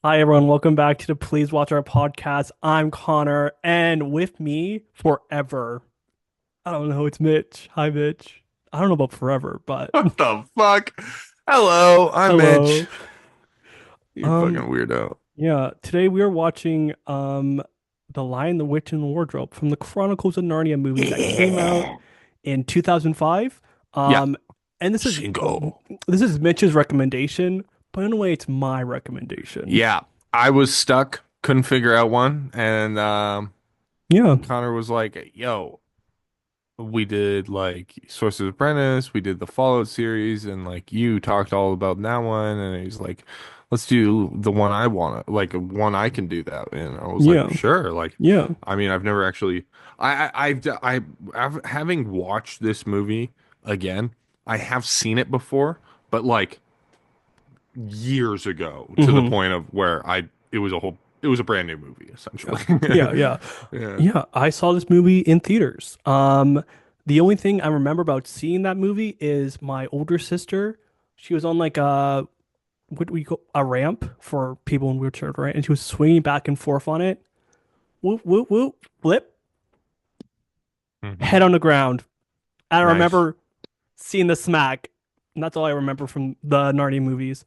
Hi, everyone. Welcome back to the Please Watch Our podcast. I'm Connor, and with me forever, I don't know, it's Mitch. Hi, Mitch. I don't know about forever, but What the fuck? Hello, I'm Mitch. hello. You fucking Um, weirdo. yeah, today we are watching The Lion, the Witch, and the Wardrobe from the Chronicles of Narnia movie that came out Yeah. in 2005. Yeah. Um, and Shingo. this is Mitch's recommendation, but in a way, it's my recommendation. Yeah. I was stuck, couldn't figure out one, and Yeah, Connor was like, yo, we did like Sorcerer's Apprentice, we did the Fallout series, and like you talked all about that one, and he's like, let's do the one I want to, like one I can do that. And I was like, yeah, sure. Like, yeah. I mean, I've never actually, I've having watched this movie again, I have seen it before, but like years ago to the hmm point of where it was a brand new movie Yeah. essentially. Yeah, yeah. Yeah. Yeah, I saw this movie in theaters. The only thing I remember about seeing that movie is my older sister. She was on like what do we call a ramp for people in wheelchairs, right? And she was swinging back and forth on it. Whoop, whoop, whoop, flip, head Hmm. on the ground. I Nice. remember seeing the smack. And that's all I remember from the Narnia movies.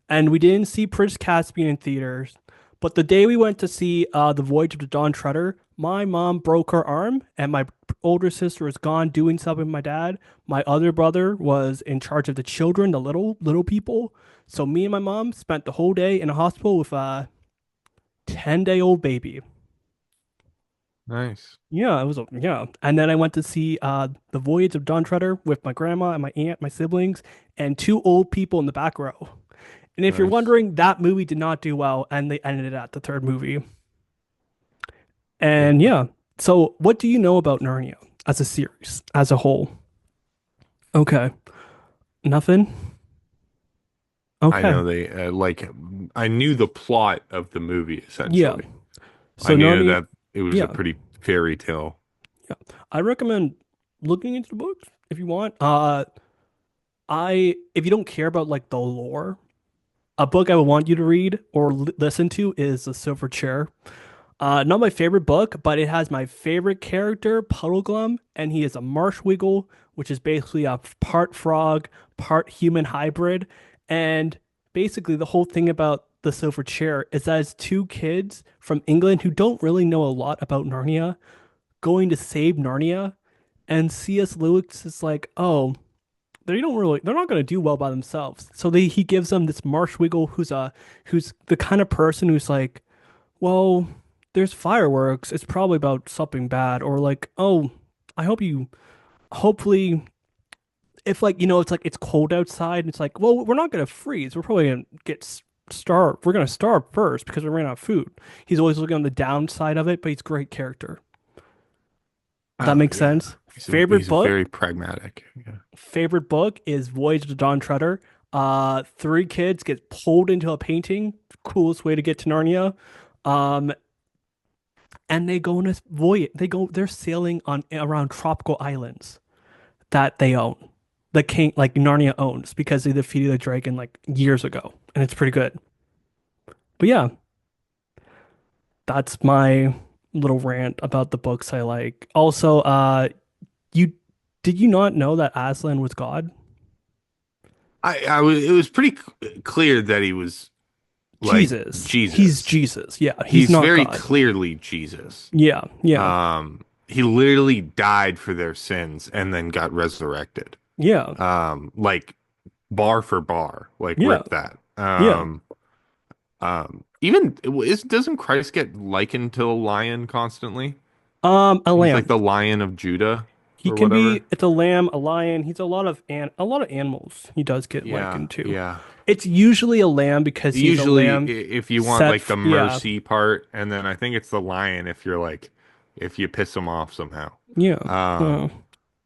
And we didn't see Prince Caspian in theaters. But the day we went to see The Voyage of the Dawn Treader, my mom broke her arm, and my older sister was gone doing something with my dad. My other brother was in charge of the children, the little people. So me and my mom spent the whole day in a hospital with a 10-day-old baby. Nice. Yeah, it was a yeah. And then I went to see The Voyage of Dawn Treader with my grandma and my aunt, my siblings, and two old people in the back row. And if you're Nice. wondering, that movie did not do well, and they ended it at the third movie. Yeah. And yeah, so what do you know about Narnia as a series, as a whole? Okay, nothing. I Okay, know they I knew the plot of the movie yeah. essentially. I So knew Narnia, that it was a yeah, pretty fairy tale. yeah. I recommend looking into the books if you want. If you don't care about like the lore, a book I would want you to read or listen to is The Silver Chair. Not my favorite book, but it has my favorite character, Puddleglum, and he is a marsh wiggle, which is basically a part frog, part human hybrid. And basically, the whole thing about the Silver Chair is that it's two kids from England who don't really know a lot about Narnia going to save Narnia. And C.S. Lewis is like, oh, they're not going to do well by themselves. So he gives them this marsh wiggle who's the kind of person who's like, well, there's fireworks. It's probably about something bad. Or like, oh, I hope you, hopefully, if like, it's like it's cold outside. And it's like, well, we're not going to freeze. We're probably going to starved. We're going to starve first because we ran out of food. He's always looking on the downside of it, but he's a great character. That Oh makes yeah. sense. Favorite He's book? very pragmatic. Yeah. Favorite book is Voyage of the Dawn Treader. Three kids get pulled into a painting. Coolest way to get to Narnia. Um, and they go on this voyage. They're sailing on around tropical islands that they own. The king, like Narnia owns, because they defeated the dragon like years ago, and it's pretty good. But yeah, that's my little rant about the books I like. Also, you did you not know that Aslan was God? I was it was pretty clear that he was like Jesus. He's Jesus. Jesus. Yeah, he's He's not very God. clearly Jesus. Yeah, yeah, He literally died for their sins and then got resurrected. yeah, Like bar for bar, like yeah, rip that. yeah. Even doesn't Christ get likened to a lion constantly? A He's like lamb. the Lion of Judah He or can whatever. be. It's a lamb, a lion. He's a lot of animals. He does get Yeah, likened to. yeah. It's usually a lamb because he's a Usually, lamb if you want like the Yeah, mercy part, and then I think it's the lion if you're like if you piss him off somehow. yeah. Uh, Um,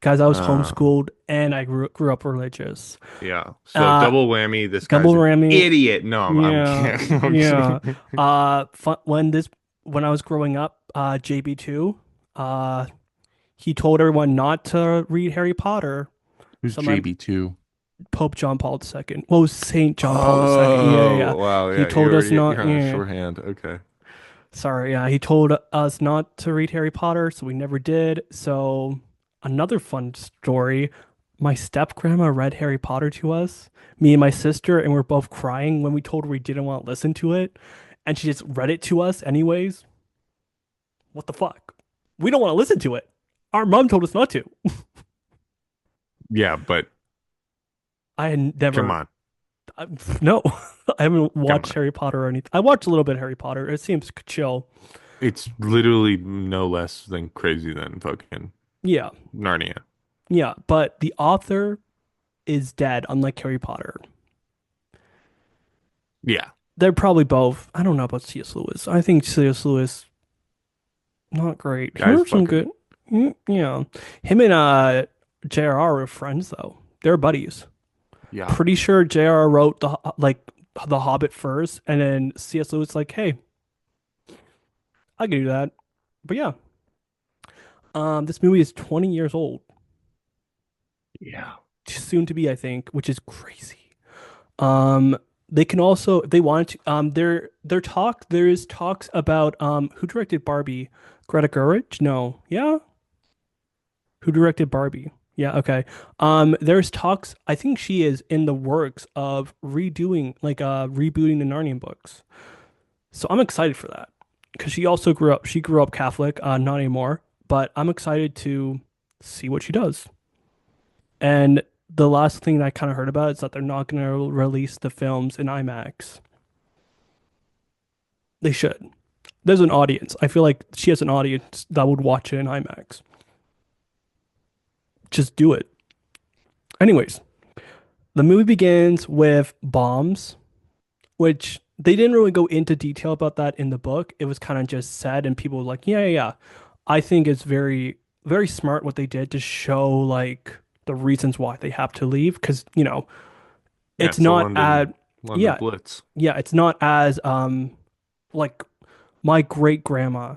guys, I was uh, homeschooled and I grew up religious. yeah. So Uh, double whammy. This Double guy's an Rammy. idiot. No, I'm Yeah, kidding. I'm yeah. kidding. When I was growing up, JB2, he told everyone not to read Harry Potter. Who's So my JB2? Pope John Paul II. Well, Saint John Paul II. Yeah, yeah, yeah. Oh, wow. He Yeah, told us not. you're on a Yeah, shorthand. Okay. sorry. Yeah, he told us not to read Harry Potter, so we never did. So another fun story. My step grandma read Harry Potter to us, me and my sister, and we're both crying when we told her we didn't want to listen to it, and she just read it to us anyways. What the fuck? We don't want to listen to it. Our mom told us not to. Yeah, but I had come never. on. I, no, I haven't Come watched on. Harry Potter or anything. I watched a little bit of Harry Potter. It seems chill. It's literally no less than crazy than fucking Yeah, Narnia. yeah. But the author is dead, unlike Harry Potter. Yeah. They're probably both. I don't know about C.S. Lewis. I think C.S. Lewis not great. He Guys wrote some fucking good. Yeah, him and J.R.R. are friends though. They're buddies. yeah. Pretty sure J.R.R. wrote the Hobbit first, and then C.S. Lewis like, hey, I can do that. But yeah, this movie is 20 years old, Yeah. soon to be, I think, which is crazy. Um, they can also, if they wanted to, there is talks about who directed Barbie? Greta Gerwig? No, yeah, who directed Barbie? Yeah, okay. There's talks. I think she is in the works of redoing, like, rebooting the Narnian books. So I'm excited for that because she also grew up. She grew up Catholic, not anymore, but I'm excited to see what she does. And the last thing that I kind of heard about is that they're not going to release the films in IMAX. They should. There's an audience. I feel like she has an audience that would watch it in IMAX. Just do it. Anyways, the movie begins with bombs, which they didn't really go into detail about that in the book. It was kind of just said, and people were like, yeah, yeah, yeah. I think it's very, very smart what they did to show like the reasons why they have to leave. Because, Yeah, it's it's a not London yeah, Blitz. yeah, it's not as like my great grandma,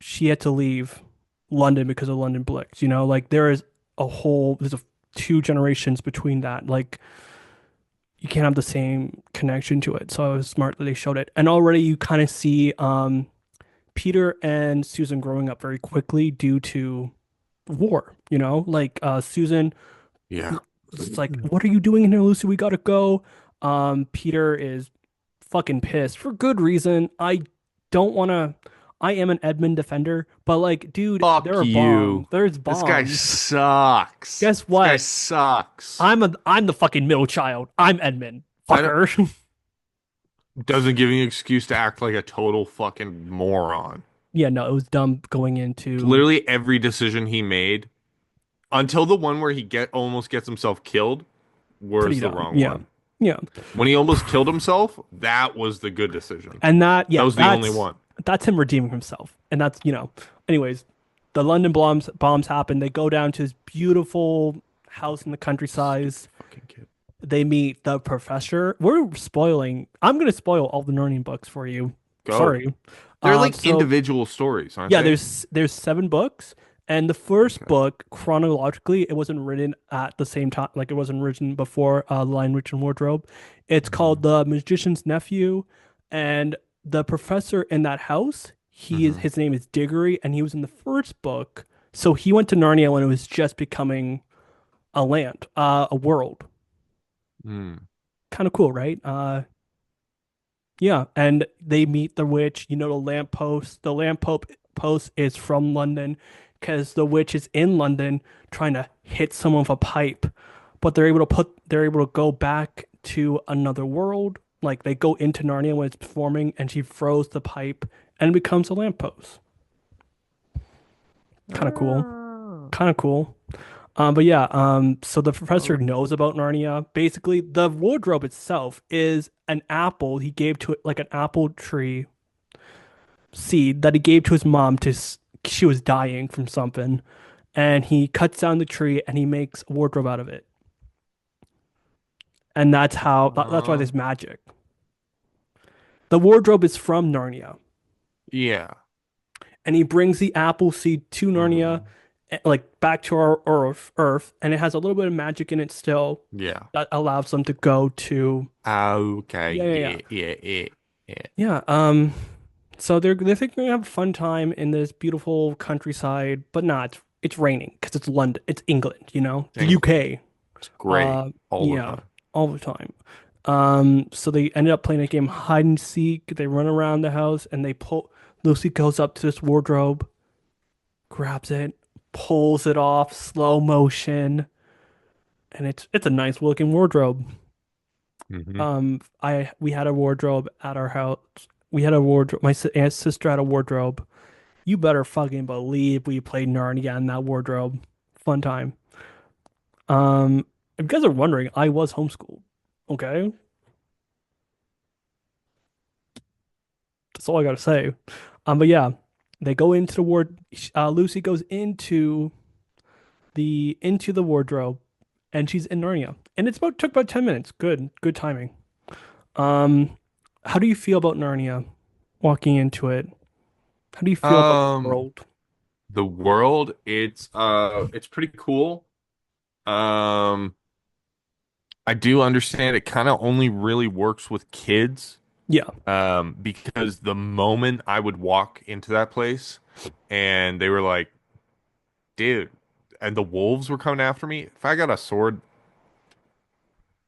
she had to leave London because of London Blitz, like there's a two generations between that. Like you can't have the same connection to it. So it was smart that they showed it. And already you kind of see Peter and Susan growing up very quickly due to war, like Susan Yeah. it's like, what are you doing in here, Lucy? We gotta go. Peter is fucking pissed for good reason. I don't wanna I am an Edmund defender, but like, dude, there Fuck are bombs. you. There's This guy bombs. sucks. Guess This guy what? sucks. I'm the fucking middle child. I'm Edmund. I don't Fucker. doesn't give you an excuse to act like a total fucking moron. Yeah, no, it was dumb going into Literally every decision he made until the one where he get almost gets himself killed pretty was the dumb. wrong Yeah. one. Yeah. When he almost killed himself, that was the good decision. And that, That yeah, was the only one. that's him redeeming himself. And that's, anyways, the London bombs happen. They go down to his beautiful house in the countryside. Stupid fucking kid. They meet the professor. We're spoiling. I'm gonna spoil all the Narnian books for you. Go. Sorry. They're like So individual stories, aren't yeah, they? there's seven books, and the first Okay. book chronologically, it wasn't written at the same time. Like it wasn't written before Lion, Witch, and Wardrobe. It's called Hmm. The Magician's Nephew, and the professor in that house, Hmm. his name is Diggory, and he was in the first book. So he went to Narnia when it was just becoming a land, a world. Hmm. Kind of cool, right? Yeah, and they meet the witch. The lamppost. The lamppost is from London because the witch is in London trying to hit someone with a pipe, but they're able to go back to another world. Like they go into Narnia when it's performing, and she throws the pipe and it becomes a lamppost. Kind of cool. Ah. Kind of cool. But yeah, so the professor Oh. knows about Narnia. Basically, the wardrobe itself is an apple he gave to it, like an apple tree seed that he gave to his mom she was dying from something, and he cuts down the tree and he makes a wardrobe out of it. And that's why Uh, there's magic. The wardrobe is from Narnia, yeah. and he brings the apple seed to Narnia, Hmm. like back to our Earth, and it has a little bit of magic in it still Yeah. that allows them to go to. Okay. Yeah, yeah, yeah. Yeah. Yeah. So they think they're gonna have a fun time in this beautiful countryside, but not. It's raining because it's London. It's England, the England. UK. It's great all the Yeah, time. all the time. So they ended up playing a game hide and seek. They run around the house and they pull. Lucy goes up to this wardrobe, grabs it, pulls it off, slow motion, and it's a nice looking wardrobe. Hmm. We had a wardrobe at our house. We had a wardrobe. My sister had a wardrobe. You better fucking believe we played Narnia in that wardrobe. Fun time. If you guys are wondering, I was homeschooled. Okay, that's all I gotta say. But yeah, they go into the ward. Lucy goes into the wardrobe, and she's in Narnia. And took about 10 minutes. Good timing. Um, how do you feel about Narnia? Walking into it, how do you feel about the Um, world? the world, it's pretty cool. Um, I do understand it kind of only really works with kids. Yeah, Because the moment I would walk into that place and they were like, dude, and the wolves were coming after me, if I got a sword,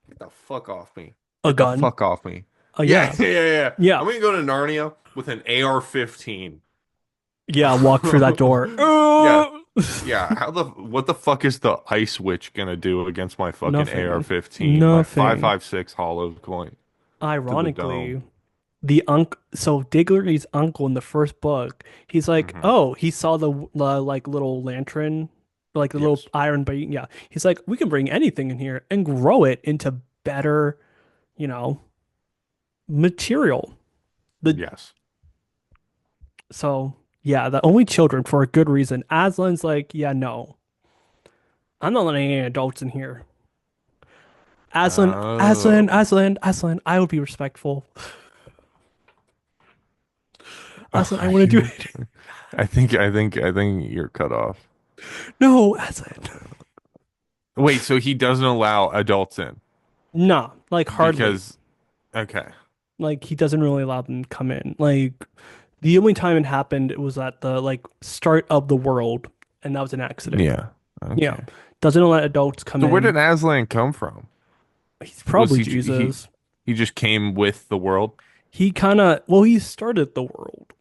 get the fuck off me. a Get the gun. fuck off me. Oh Yeah, yeah, yeah. yeah, I'm gonna go to Narnia with an AR-15. yeah. Walk through that door. Yeah, yeah. What the fuck is the Ice Witch gonna do against my fucking Nothing. AR-15? My Nothing. 5.56 hollow coin to the dome. Ironically, the unc so Diggory's uncle in the first book, he's like, Hmm. oh, he saw the like little lantern, like the little Yes. iron beam. Yeah, he's like, we can bring anything in here and grow it into better, you know, material. The Yes. So yeah, the only children for a good reason. Aslan's like, yeah, no, I'm not letting any adults in here. Aslan, Aslan, Oh. Aslan, Aslan. I would be respectful. Aslan, I Are want to do you? it. I think you're cut off. No, Aslan. Wait, so he doesn't allow adults in Nah, like hardly. because okay. Like he doesn't really allow them to come in. Like the only time it happened, it was at the like start of the world, and that was an accident. Yeah. Yeah, Okay. doesn't let adults come So where in. did Aslan come from? He's Was probably Jesus. he just came with the world? He kind of well, he started the world.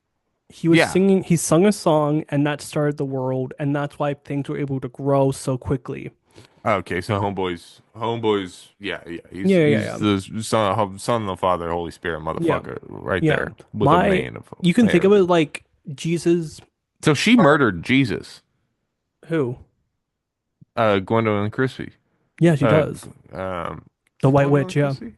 Yeah. He sung a song, and that started the world, and that's why things were able to grow so quickly. Okay, so homeboys, yeah. He's Yeah, yeah, he's yeah, the son of the Father, Holy Spirit, yeah, motherfucker, right yeah. there with a My, mane of you can think hair. of it like Jesus. So she Or murdered Jesus, who? Gwendolyn Christie. Yeah, she Uh, does. is The it White Gwendolyn Witch. Yeah, Christie?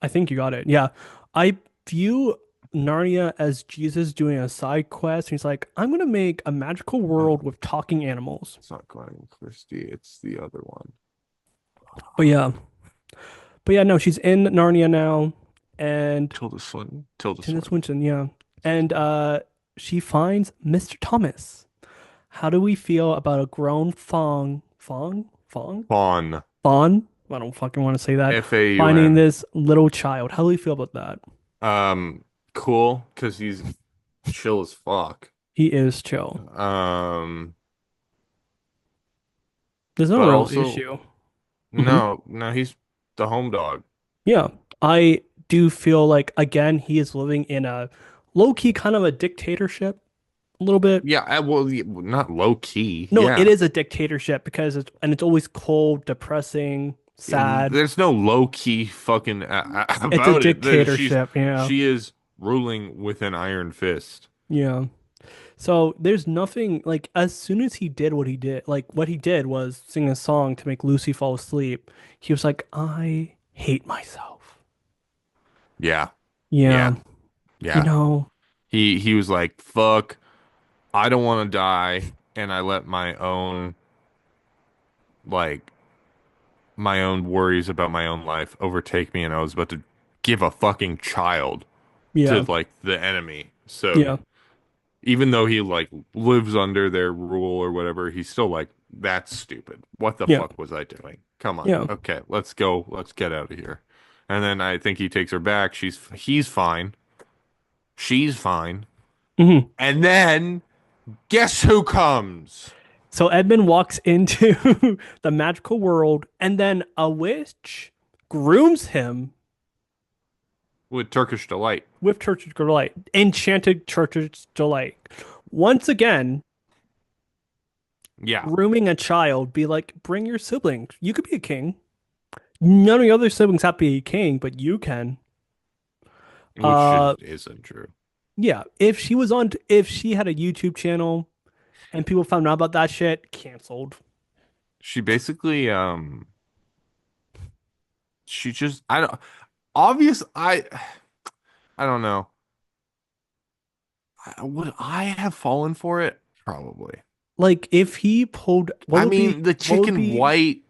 I think you got it. Yeah, I view Narnia as Jesus doing a side quest. He's like, I'm gonna make a magical world No, with talking animals. it's not Gwendolyn Christie. It's the other one. But yeah, no, she's in Narnia now, and Tilda Swinton. Tilda Tilda Swinton. Swinton, yeah. And she finds Mr. Thomas. How do we feel about a grown Fawn. fawn? I don't fucking want to say that. Finding Faun. this little child. How do we feel about that? Um, cool, because he's chill as fuck. He is chill. Um, There's no but real also issue. Hmm. no, he's the home dog. Yeah. I do feel like again he is living in a low key kind of a dictatorship a little bit. Yeah, well, not low key. No, it Yeah. is a dictatorship because it's always cold, depressing, sad. There's no low key fucking It's a about it. dictatorship, yeah. She is ruling with an iron fist. Yeah. So there's nothing like as soon as he did what he did, like what he did was sing a song to make Lucy fall asleep. He was like, I hate myself. Yeah, Yeah. yeah, You yeah. know, He was like, "Fuck, I don't want to die," and I let like my own worries about my own life overtake me, and I was about to give a fucking child to yeah. like the enemy. So Yeah. Even though he like lives under their rule or whatever, he's still like, that's stupid. What the Yeah. fuck was I doing? Come on. Yeah. Okay, let's go. Let's get out of here. And then I think he takes her back. He's fine. She's fine. Hmm. And then guess who comes So Edmund walks into the magical world, and then a witch grooms him with Turkish delight? with Church's Delight, enchanted Church's Delight. Once again, Yeah, grooming a child, be like, bring your siblings. You could be a king. None of your other siblings have to be a king, but you can. which Uh, isn't true. yeah. If she had a YouTube channel and people found out about that shit, canceled. She basically, she just, I don't, obvious, I don't know. Would I have fallen for it? Probably. Like, if he pulled, I mean, the what would chicken be, white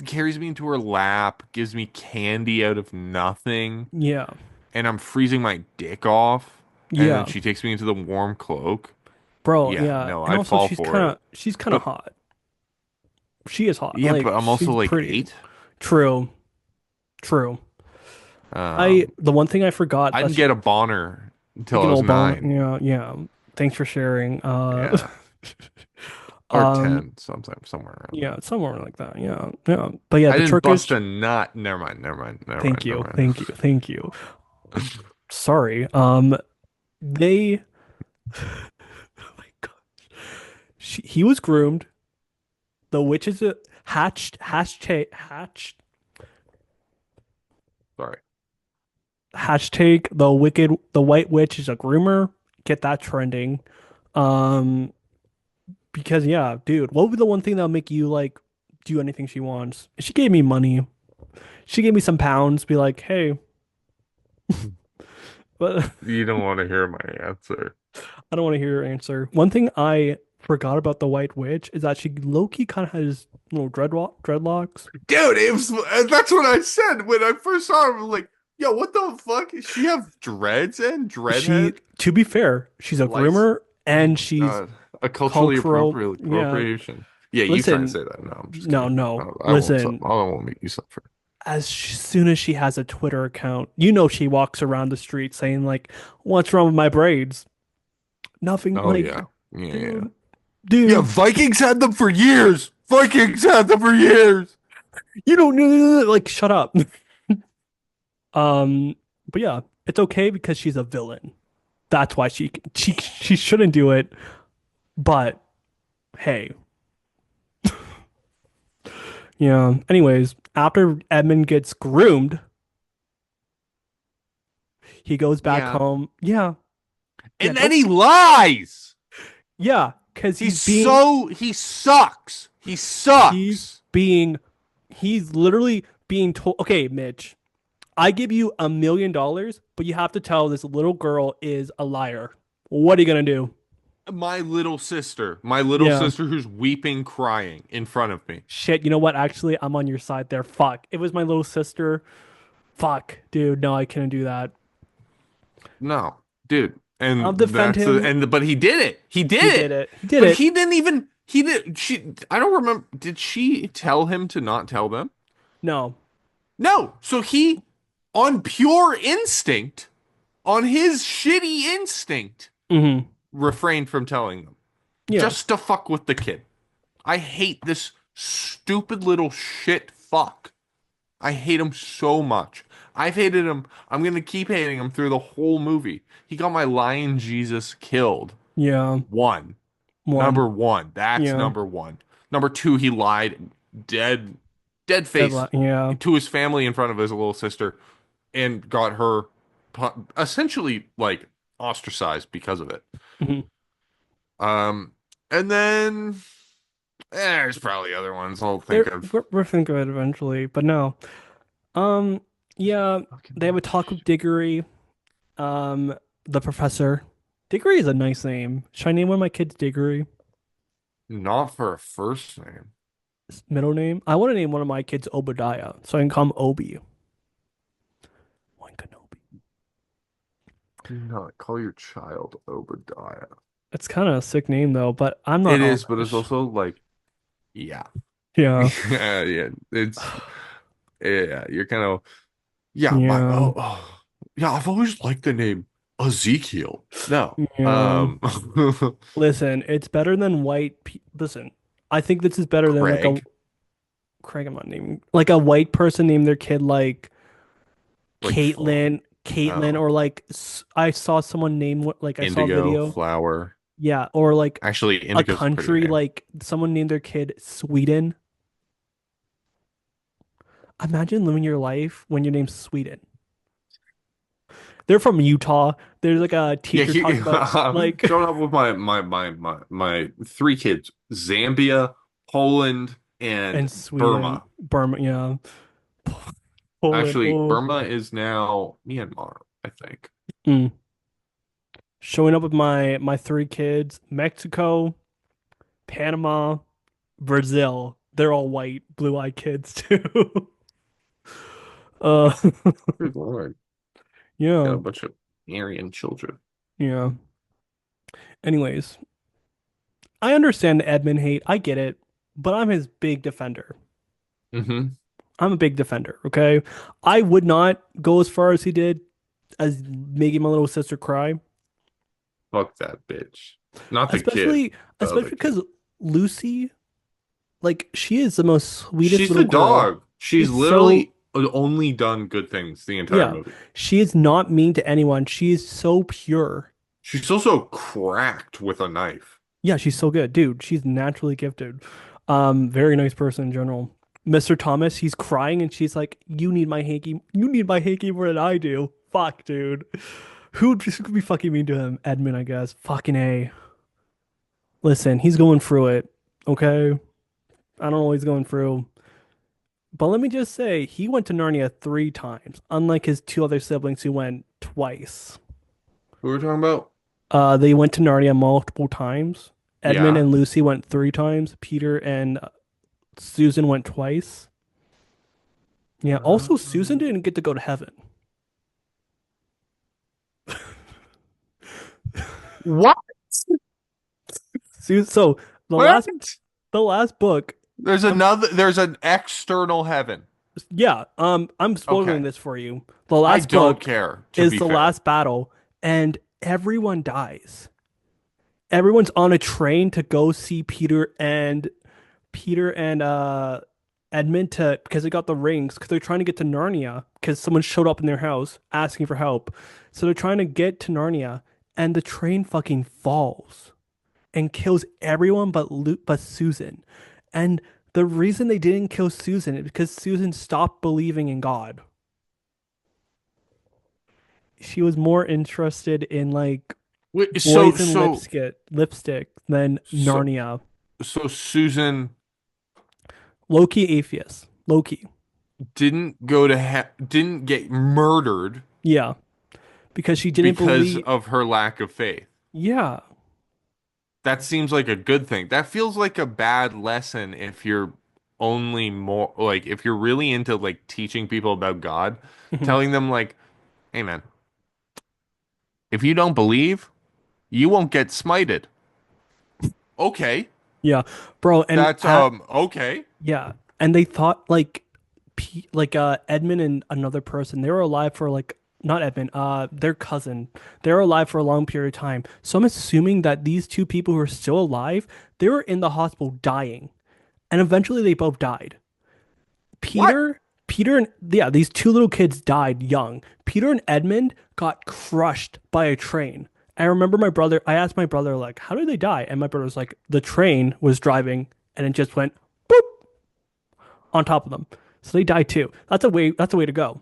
carries me into her lap, gives me candy out of nothing, yeah, and I'm freezing my dick off, and then yeah, she takes me into the warm cloak. bro, Yeah, yeah. no, And I'd also, fall for it. she's kind of But hot. She is hot. yeah, Like, but I'm also she's like pretty. 8. True, true. Um, The one thing I forgot I that didn't get a boner you until I can was all bone. 9. Yeah, yeah. Thanks for sharing. Yeah, or Um, 10, sometime somewhere around yeah, there. somewhere like that. Yeah, yeah. But yeah, I the didn't bust Turkish. a nut. Never mind. Never mind. Never Thank mind. Never you, mind. thank you, thank you. Sorry. They. Oh my God. He was groomed. The witches Sorry. hashtag the white witch is a groomer. Get that trending. Um, because yeah, dude, what would be the one thing that'll make you like do anything she wants? She gave me money. She gave me some pounds. Be like, hey, but You don't want to hear my answer. I don't want to hear your answer. One thing I forgot about the White Witch is that she low-key kind of has little dreadlocks. Dude, that's what I said when I first saw her. I was like, yo, what the fuck? Does she have dreads and She, dreadhead? to be fair, she's a Lice? groomer Oh and my she's God. A culturally cultural. appropriate Yeah. appropriation. Yeah, you trying to Listen, say that. No, I'm just no, kidding. no. I won't, Listen, I won't make you suffer. soon as she has a Twitter account, you know she walks around the street saying like, "What's wrong with my braids?" Nothing. Oh, Like, yeah. Yeah, yeah. dude, Yeah, dude, Vikings had them for years. Vikings had them for years. you don't like shut up. Um, but yeah, it's okay because she's a villain. That's why she shouldn't do it. But hey, yeah. Anyways, after Edmund gets groomed, he goes back Yeah. home. Yeah, yeah, And then don't. he lies. Yeah, because He sucks. He he's sucks. being he's literally being told. Okay, Mitch, I give you $1 million, but you have to tell this little girl is a liar. What are you gonna do? My little Yeah. sister who's weeping, crying in front of me. Shit, you know what? Actually, I'm on your side there. Fuck. It was my little sister. Fuck, dude. No, I couldn't do that. No, dude. I'll defend him. But he did it. He did He did it. it. He did But it. he didn't even he did she I don't remember, did she tell him to not tell them? No. No. So he, on pure instinct, on his shitty instinct, Hmm. refrained from telling them. Yeah. Just to fuck with the kid. I hate this stupid little shit fuck. I hate him so much. I've hated him. I'm gonna keep hating him through the whole movie. He got my lion Jesus killed. Yeah. One. One. Number one. That's Yeah. number one. Number two, he lied dead, dead face Yeah. to his family in front of his little sister and got her essentially like ostracized because of it. Hmm. Um, and then there's probably other ones I'll think There, of. we're thinking of it eventually, but no. Um. Yeah. They have a talk with Diggory. Um. The professor. Diggory is a nice name. Should I name one of my kids Diggory? Not for a first name. Middle name? I want to name one of my kids Obadiah, so I can call him Obi. One Kenobi. Do not call your child Obadiah. It's kind of a sick name though, but I'm not It is, but it's Amish. also like, yeah, Yeah. yeah, yeah. It's yeah. You're kind of yeah. My Yeah. yeah. I've always liked the name Ezekiel. No, Yeah. Listen, it's better than Listen, I think this is better than like a Craig, Craig, I'm not naming like a white person named their kid like like Caitlin, oh, or like I saw someone name what like I saw a indigo video. flower. Yeah, or like Actually, a indigo's a prettier country name. like someone named their kid Sweden. Imagine living your life when your name's Sweden. They're from Utah. There's like a Yeah, teacher talking about like showing up with my three kids: Zambia, Poland, and and Sweden, Burma. Burma, yeah. Poland. Actually, Oh. Burma is now Myanmar, I think. Mm. Showing up with my three kids, Mexico, Panama, Brazil. They're all white, blue-eyed kids too. Uh, Good Lord. Got yeah, a bunch of Aryan children. yeah. Anyways, I understand the Edmund hate. I get it, but I'm his big defender. Mm-hmm. I'm a big defender, okay? I would not go as far as he did as making my little sister cry, Fuck that bitch. Not the kid, especially the other especially kid. because Lucy, like, she is the most sweetest She's little the girl. dog. She's She's so, literally only done good things the entire yeah, movie. she is not mean to anyone. She is so pure. She's also cracked with a knife. Yeah, she's so good. Dude, she's naturally gifted. Very nice person in general. Mr. Thomas, he's crying and she's like, "You need my hanky. You need my hanky more than I do." Fuck, dude. Who just could be fucking mean to him? Edmund, I guess. Fucking A. Listen, he's going through it. Okay? I don't know what he's going through. But let me just say, he went to Narnia 3 times, unlike his two other siblings who went twice. Who are we talking about? They went to Narnia multiple times. Edmund Yeah. and Lucy went 3 times. Peter and Susan went twice. Yeah, also Susan didn't get to go to heaven. What? So the last What? the last book, um, There's an external heaven. yeah, I'm spoiling Okay. this for you. The I last don't book care, to is be the fair. last battle, and everyone dies. Everyone's on a train to go see Peter and Edmund to because they got the rings because they're trying to get to Narnia because someone showed up in their house asking for help. So they're trying to get to Narnia, and the train fucking falls and kills everyone but Susan. And the reason they didn't kill Susan is because Susan stopped believing in God. She was more interested in like Wait, boys and lipstick than so, Narnia. so Susan Low-key atheist. Low-key. didn't get murdered Yeah. Because she didn't because believe. of her lack of faith. Yeah. That seems like a good thing. That feels like a bad lesson if you're only more like if you're really into like teaching people about God, Mhm. telling them like, "Hey man, if you don't believe, you won't get smited." Okay. Yeah. Bro, and That's okay. yeah. And they thought like Edmund and another person, they were alive for like not Edmund, their cousin. They were alive for a long period of time. So I'm assuming that these two people who are still alive, they were in the hospital dying. And eventually they both died. What? Peter and yeah, these two little kids died young. Peter and Edmund got crushed by a train. I remember I asked my brother, like, how did they die? And my brother was like, the train was driving and it just went boop on top of them. So they died too. That's a way to go.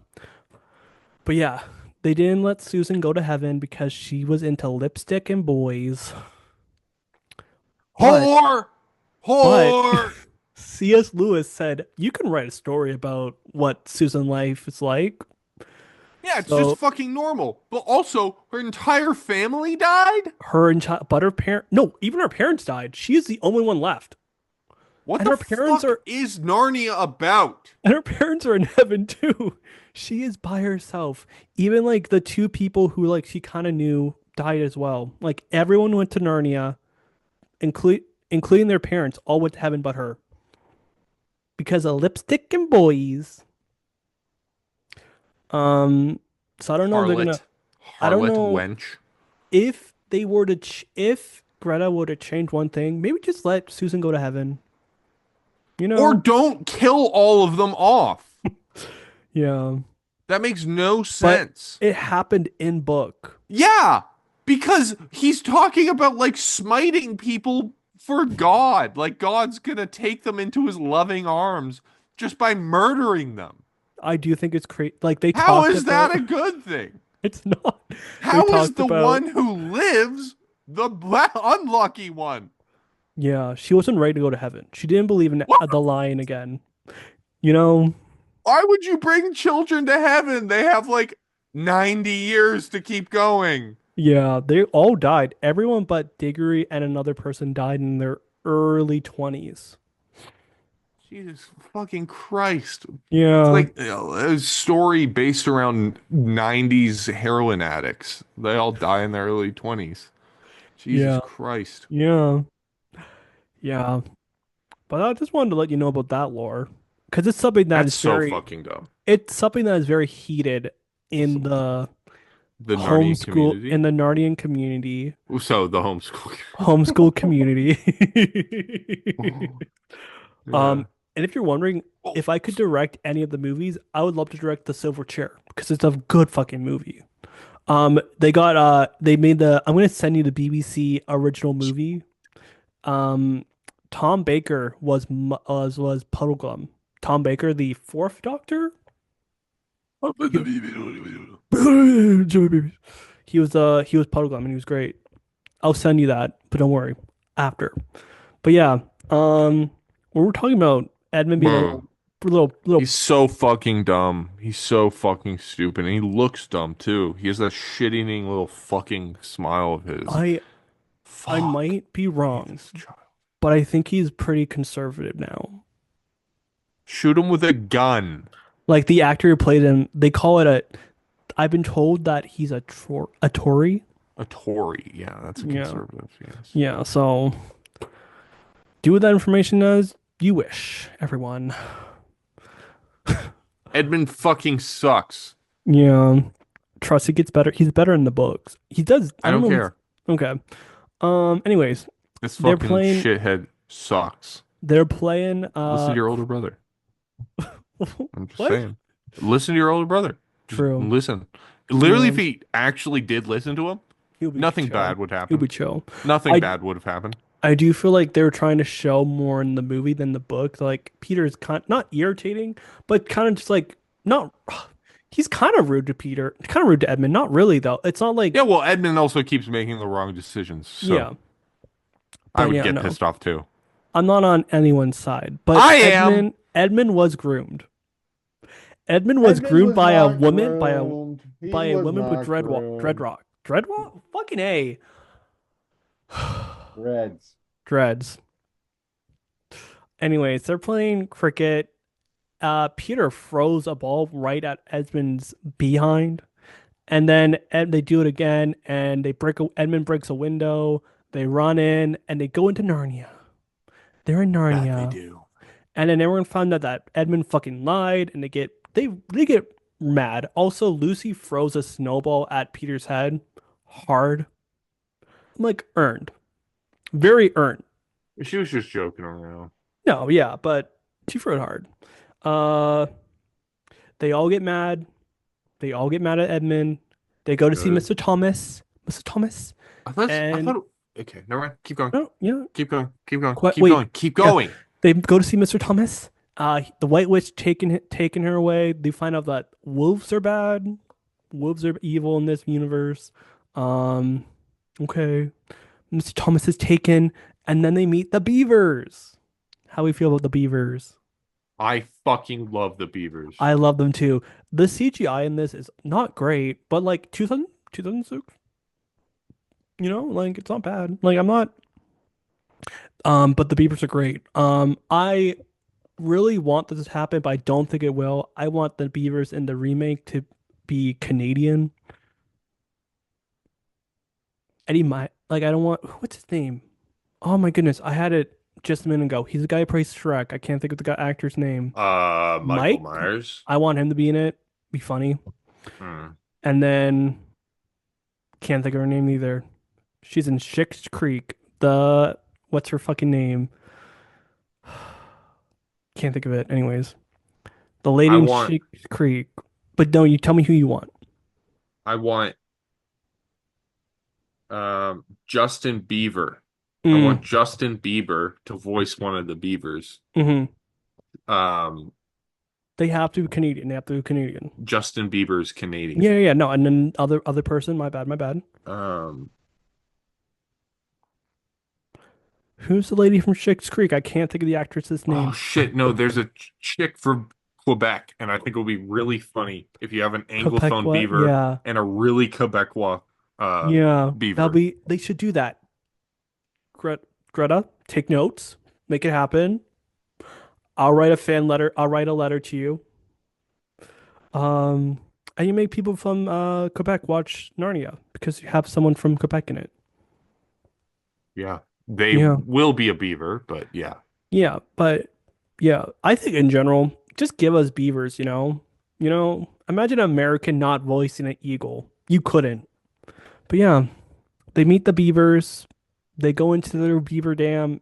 But yeah, they didn't let Susan go to heaven because she was into lipstick and boys. But Whore! but Whore! C.S. Lewis said you can write a story about what Susan life is like. Yeah, it's just So fucking normal. But also, her entire family died? her and but her parent no, even her parents died. She is the only one left. What And the her parents fuck are is Narnia about? and her parents are in heaven too. She is by herself. Even like the two people who like she kind of knew died as well. Like everyone went to Narnia, including their parents, all went to heaven but her because of lipstick and boys. Um, so I don't know if they're gonna. Harlot. I don't Harlot know wench. if they were to if Greta were to change one thing, maybe just let Susan go to heaven. You Or know? don't kill all of them off. Yeah. That makes no But sense. it happened in book. Yeah, because he's talking about like smiting people for God. Like God's gonna take them into his loving arms just by murdering them. I do think it's crazy. Like they How talked is that about a good thing? it's not. They How is talked the about one who lives the unlucky one? yeah, she wasn't ready to go to heaven. She didn't believe in What? the lion again. You know? Why would you bring children to heaven? They have like 90 years to keep going. Yeah, they all died. Everyone but Diggory and another person died in their early 20s. Jesus fucking Christ. It's Yeah. like a story based around 90s heroin addicts. They all die in their early 20s. Jesus Yeah. Christ. Yeah. Yeah. But I just wanted to let you know about that lore because That's so fucking dumb. it's something that is very heated in the The Narnia in community. the Narnian community, So the homeschool. homeschool community. Yeah. And if you're wondering Oh, if I could direct any of the movies, I would love to direct The Silver Chair because it's a good fucking movie. They made I'm gonna send you the BBC original movie. Um, Tom Baker was Puddleglum. Tom Baker, the fourth Doctor. He, he was Puddleglum and he was great. I'll send you that, but don't worry after. But yeah, when we're talking about Edmund being a bro. little He's so fucking dumb. He's so fucking stupid. And he looks dumb too. He has that shit-eating little fucking smile of his. I I Fuck. might be I hate wrong, this child. but I think he's pretty conservative now. Shoot him with a gun. Like the actor who played him, they call it a. I've been told that he's a Tory. A Tory. Yeah, that's a Yeah, conservative, yes. yeah. So do with that information as you wish, everyone. Edmund fucking sucks. Yeah, trust it gets better. He's better in the books. He does. I I don't don't know. care. Okay. Anyways, This they're fucking playing. shithead sucks. They're playing. Listen to your older brother. I'm just What? saying. Listen to your older brother. Just True. listen. Literally, Yeah. if he actually did listen to him, He'll be nothing chill. bad would He'll happen. be chill. Nothing I bad would have happened. I do feel like they're trying to show more in the movie than the book. Like Peter's not irritating, but kind of just like not. He's kind of rude to Peter, kind of rude to Edmund. Not really though. It's not Yeah, like well, Edmund also keeps making the wrong decisions, so yeah, I but would yeah, get no. pissed off too. I'm not on anyone's side. But I am. Edmund was groomed. Edmund was Edmund groomed was by a not woman groomed. He by a was woman with not groomed. dreadlock, fucking a Reds. dreads. Anyways, they're playing cricket. Peter throws a ball right at Edmund's behind, and then they do it again, and Edmund breaks a window. They run in, and they go into Narnia. They're in That they Narnia, do. and then everyone found out that Edmund fucking lied, and they get mad. Also, Lucy throws a snowball at Peter's head, hard, like earned, very earned. She was just joking around. No, yeah, but she threw it hard. Uh, they all get mad. They all get mad at Edmund. They go to see Good. Mr. Thomas. Mr. Thomas. I And thought. Okay, never mind. Keep going. oh, yeah. Keep going. Keep going. Quite, Keep wait. going. Keep Yeah. going. They go to see Mr. Thomas. The White Witch taking her away. They find out that wolves are bad. Wolves are evil in this universe. Um, okay. Mr. Thomas is taken, and then they meet the beavers. How we feel about the beavers? I fucking love the Beavers. I love them too. The CGI in this is not great, but like 2006, like it's not bad. Like I'm not but the Beavers are great. I really want this to happen, but I don't think it will. I want the Beavers in the remake to be Canadian. Eddie my like I don't want what's his name? Oh my goodness, I had it just a minute ago. He's the guy who plays Shrek. I can't think of the guy actor's name. Michael Mike? Myers. I want him to be in it. Be funny. Hmm. And then can't think of her name either. She's in Schitt's Creek. The what's her fucking name? Can't think of it. Anyways, the lady I in want Schitt's Creek. But no, you tell me who you want. I want Justin Bieber. I Mm, want Justin Bieber to voice one of the Beavers. hmm. Um, They have to be Canadian. They have to be Canadian. Justin Bieber's Canadian. Yeah, yeah, yeah. No, and then other person. My bad, my bad. Um, Who's the lady from Schitt's Creek? I can't think of the actress's oh name. shit, no, there's a chick from Quebec, and I think it would be really funny if you have an Anglophone Kopekwa. beaver Yeah, and a really Quebecois yeah. That'll beaver. be. They should do that. Greta, take notes. Make it happen. I'll write a fan letter. I'll write a letter to you. Um, and you make people from Quebec watch Narnia because you have someone from Quebec in it. Yeah, they Yeah, will be a beaver, but yeah. yeah, but yeah, I think in general, just give us beavers. Imagine an American not voicing an eagle. You couldn't. But yeah, they meet the beavers. They go into their beaver dam.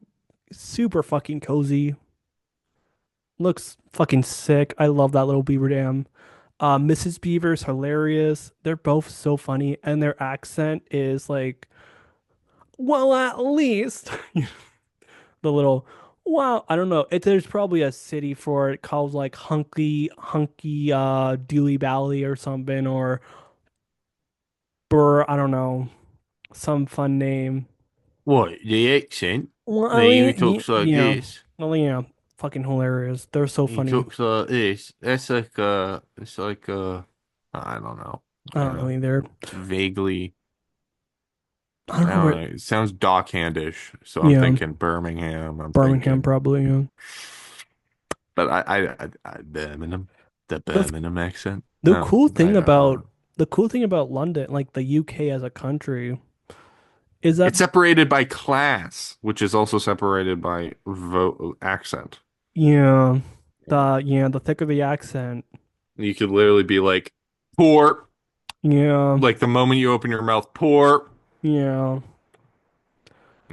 Super fucking cozy. Looks fucking sick. I love that little beaver dam. Mrs. Beaver's hilarious. They're both so funny, and their accent is like, well, at least the little. Wow, I don't know. There's probably a city for it called like Hunky Dewey Valley or something or Burr. I don't know, some fun name. What, the accent? Well, No, I he mean, talks like yeah, this. well, yeah, fucking hilarious. They're so He funny. talks like this. That's like it's like I don't know. I don't know either. It's vaguely I don't I know don't where. know. It sounds dockhandish, so I'm Yeah, thinking Birmingham. I'm Birmingham thinking, probably. Yeah. but Birmingham, the The Birmingham accent. the No, cool I thing don't about know. the cool thing about London, like the UK as a country, is that It's separated by class, which is also separated by vo accent. yeah, Yeah. the thicker the accent, You could literally be like, poor, yeah, like the moment you open your mouth, poor. yeah,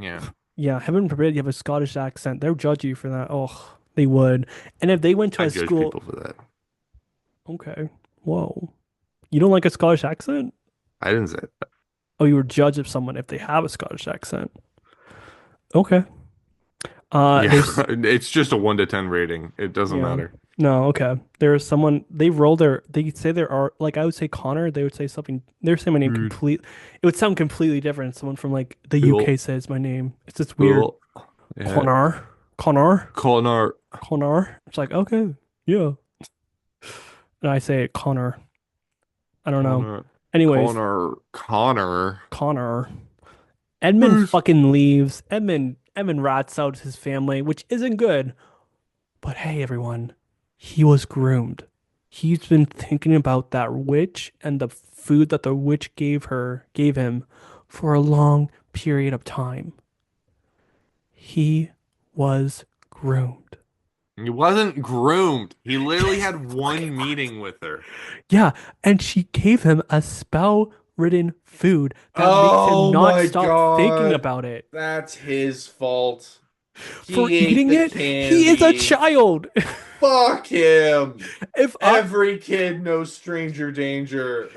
Yeah, yeah. Heaven forbid you have a Scottish accent. They'll judge you for that. Oh, they would. And if they went to I a judge school, people for that. okay, whoa, you don't like a Scottish accent? I didn't say that. Oh, you would judge if someone if they have a Scottish accent. Okay. Yeah, There's it's just a 1 to 10 rating. It doesn't yeah. matter. No, okay. There's someone they say there are like I would say Connor, they would say something they would say my name Mm. complete it would sound completely different. Someone from like the UK Cool. says my name. It's just weird. Cool. Yeah. Connor. Connor. Connor. Connor. It's like, okay, yeah. And I say it Connor. I don't know. Connor. Anyways, Connor. Connor. Connor. Edmund Who's- fucking leaves. Edmund rats out his family, which isn't good. But hey, everyone, he was groomed. He's been thinking about that witch and the food that the witch gave him for a long period of time. He was groomed. He wasn't groomed. He literally had Fucking one was. meeting with her. Yeah, and she gave him a spell-ridden food that makes him Oh not my stop thinking God. about it. That's his fault. For He ate eating the it, he is a candy. child. Fuck him. If I Every kid knows stranger danger.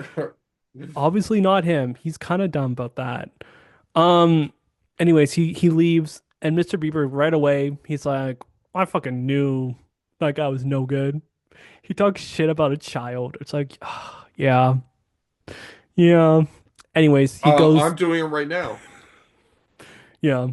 Obviously not him. He's kind of dumb about that. Um, anyways, he leaves, and Mr. Bieber right away, he's like, I fucking knew that guy was no good. He talks shit about a child. It's like, ah, yeah, yeah. Anyways, he goes, I'm doing it right now. yeah.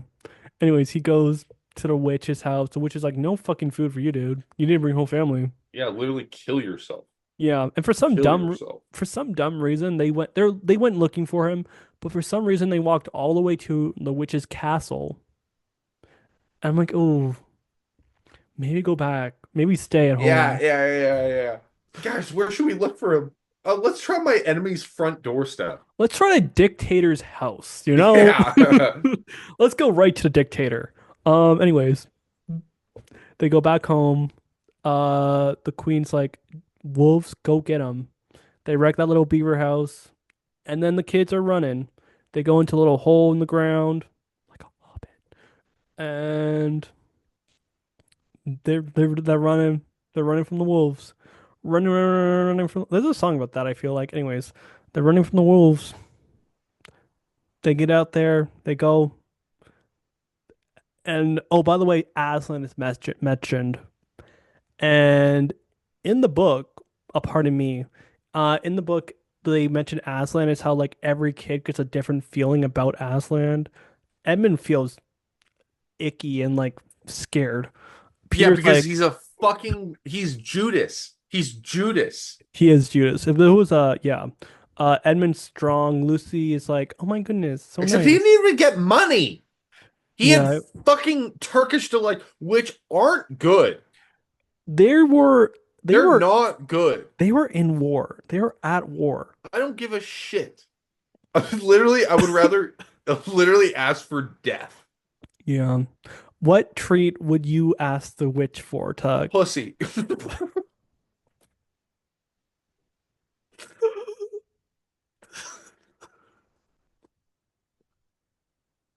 Anyways, he goes to the witch's house. The witch is like, no fucking food for you, dude. You didn't bring whole family. Yeah, literally kill yourself. Yeah, and Kill yourself. for some dumb reason they went looking for him, but for some reason they walked all the way to the witch's castle. And I'm like, oh, maybe go back, maybe stay at Yeah, home. yeah, yeah, yeah. Guys, where should we look for Let's try my enemy's front doorstep. Let's try a dictator's house, you know? Yeah. Let's go right to the dictator. Anyways, they go back home. The queen's like, wolves, go get them. They wreck that little beaver house, and then the kids are running. They go into a little hole in the ground, like a hobbit, and they're running. They're running from the wolves. Running from. There's a song about that, I feel like. Anyways, they're running from the wolves. They get out there. They go. And oh, by the way, Aslan is mentioned. And in the book, pardon me, in the book, they mention Aslan is how like every kid gets a different feeling about Aslan. Edmund feels icky and like scared. Yeah, Peter's because like, he's Judas. He's Judas. he is Judas. If it was yeah. Edmund's strong. Lucy is like, oh my goodness, so Except he nice. didn't even get money. He had Yeah, fucking Turkish delight, which aren't good. there were they They're were not good. they were in war. They were at war. I don't give a shit. Literally, I would rather literally ask for death. Yeah. What treat would you ask the witch for, Tug? Pussy.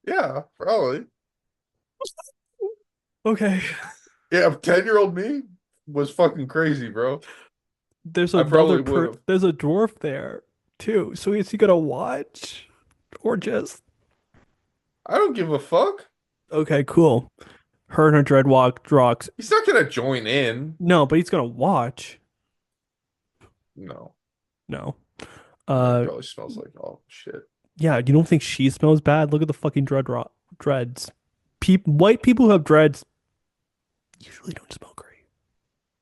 Yeah, probably. Okay. Yeah, 10-year-old me was fucking crazy, bro. I probably would have. There's a dwarf there too. So is he gonna watch or just I don't give a fuck. okay, cool. Her and her dreadwalk rocks. He's not gonna join in. No, but he's gonna watch. No. No. He Uh probably smells like oh shit. yeah, you don't think she smells bad? Look at the fucking dreads. White people who have dreads usually don't smell great.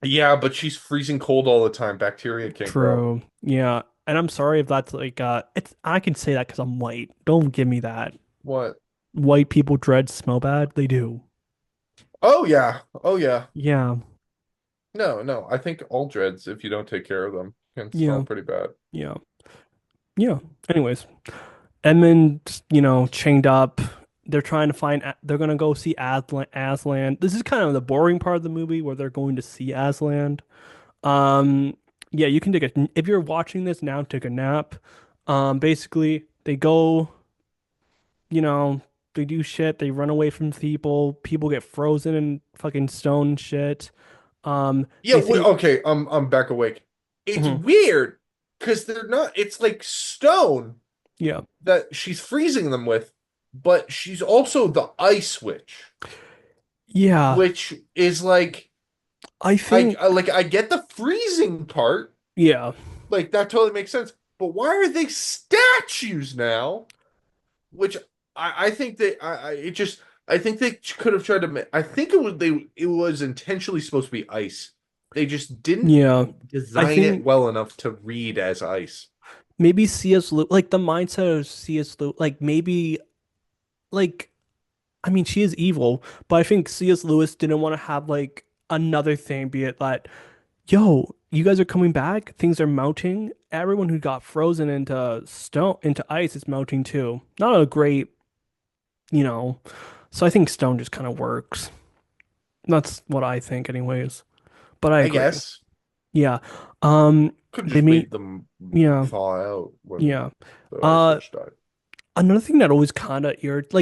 Yeah, but she's freezing cold all the time. Bacteria can't grow. True. Yeah. And I'm sorry if that's like it's I can say that because I'm white. Don't give me that. What? White people dreads smell bad. They do. Oh yeah. Oh yeah. Yeah. No, no. I think all dreads, if you don't take care of them, can smell Yeah. pretty bad. Yeah. Yeah. Anyways, Edmund, chained up. They're trying to find. They're gonna go see Aslan. This is kind of the boring part of the movie where they're going to see Aslan. Um, yeah, you can take a. If you're watching this now, take a nap. Basically, they go. You know, they do shit. They run away from people. People get frozen in fucking stone and shit. Yeah, They think. okay, I'm back awake. It's Mhm. weird because they're not, it's like stone Yeah. that she's freezing them with, but she's also the ice witch, Yeah. which is like I think. I get the freezing part, Yeah. like that totally makes sense. But why are they statues now? Which I think I think they could have tried to I think it was intentionally supposed to be ice. They just didn't Yeah. I design it think well enough to read as ice. maybe C.S. Lewis, like the mindset of C.S. Lewis, like maybe, like, I mean, she is evil, but I think C.S. Lewis didn't want to have like another thing be it that, yo, you guys are coming back, things are melting. Everyone who got frozen into ice is melting too. Not a great, you know. So I think stone just kind of works. That's what I think, anyways. But I I agree. guess Yeah. could have They just meet. made them Yeah. thaw out when Yeah. the ice Uh, witch died. Another thing that always kind of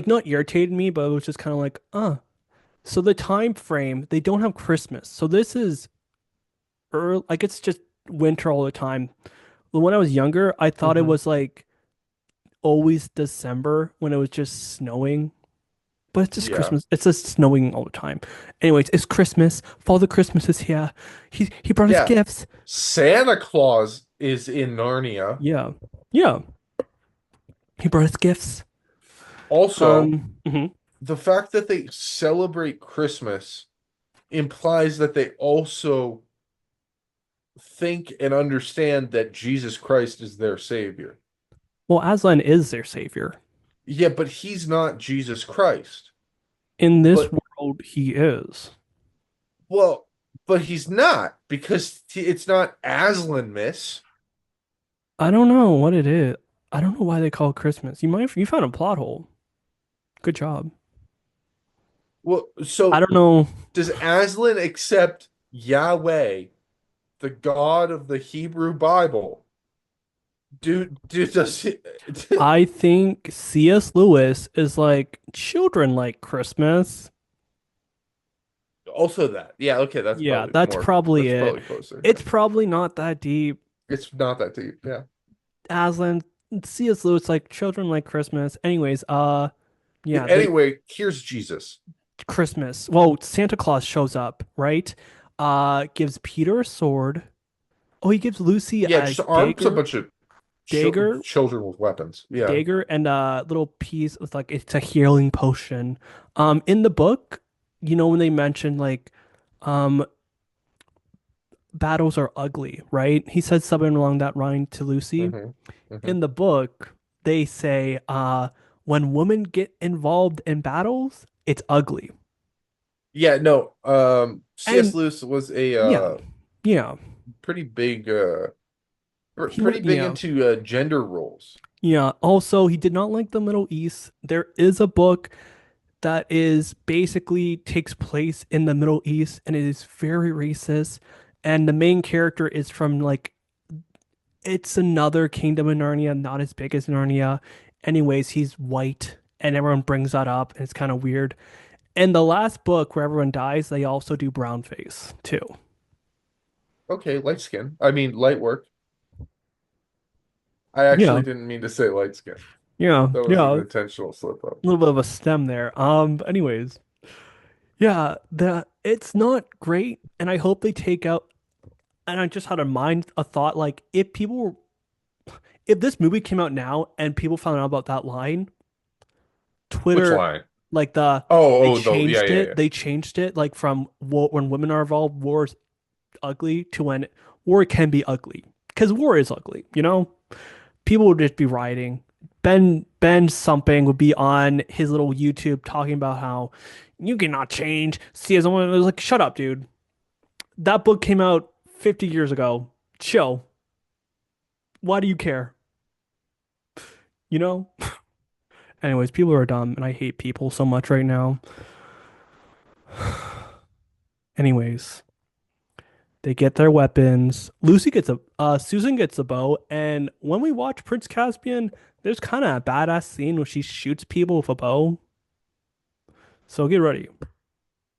not irritated me, but it was just kind of like, so the time frame, they don't have Christmas. So this is early, like it's just winter all the time. But when I was younger, I thought it Hmm. was like always December when it was just snowing. But it's just Yeah, Christmas. It's just snowing all the time. Anyways, it's Christmas. Father Christmas is here. He brought us yeah. gifts. Santa Claus is in Narnia. Yeah. Yeah. He brought us gifts. Also, Mhm. the fact that they celebrate Christmas implies that they also think and understand that Jesus Christ is their savior. Well, Aslan is their savior. Yeah, but he's not Jesus Christ. In this But world, he is. well, but he's not because it's not Aslan, miss. I don't know what it is. I don't know why they call it Christmas. You found a plot hole. Good job. Well, I so don't know. does Aslan accept Yahweh, the God of the Hebrew Bible? Does he, I think C.S. Lewis is like children like Christmas. also that? Yeah, okay, Yeah, that's probably that's it. probably closer. It's Yeah. probably not that deep. It's not that deep. Yeah. Aslan, C.S. Lewis like children like Christmas. Anyways, yeah, they Anyway, here's Jesus. Christmas. Well, Santa Claus shows up, right? Gives Peter a sword. Oh, he gives Lucy Yeah, a just arms a bunch of dagger, children with weapons. Yeah. dagger, and a little piece with like it's a healing potion. In the book, when they mentioned like, um, battles are ugly, right? He said something along that line to Lucy. hmm hmm In the book, they say, when women get involved in battles, it's ugly. Yeah, no. C.S. And Lewis was a yeah, yeah, pretty big pretty big yeah. into gender roles. Yeah. Also, he did not like the Middle East. There is a book that is basically takes place in the Middle East and it is very racist. And the main character is from like it's another kingdom in Narnia, not as big as Narnia. Anyways, he's white and everyone brings that up and it's kind of weird. And the last book where everyone dies, they also do brown face too. Okay, light skin. I mean, light work. I actually Yeah. didn't mean to say light skin. Yeah. That was an Yeah. A intentional slip up. little bit of a stem there. But anyways. Yeah, it's not great, and I hope they take out. And I just had a thought like if this movie came out now and people found out about that line, Which Twitter line? like Yeah, yeah, yeah. they changed it like from when women are involved, war is ugly to when war can be ugly because war is ugly. People would just be rioting. Ben something would be on his little YouTube talking about how you cannot change. See, as someone was like, shut up, dude. That book came out 50 years ago. Chill. Why do you care? You know? Anyways, people are dumb and I hate people so much right now. Anyways, they get their weapons. Susan gets a bow, and when we watch Prince Caspian, there's kind of a badass scene where she shoots people with a bow. So get ready.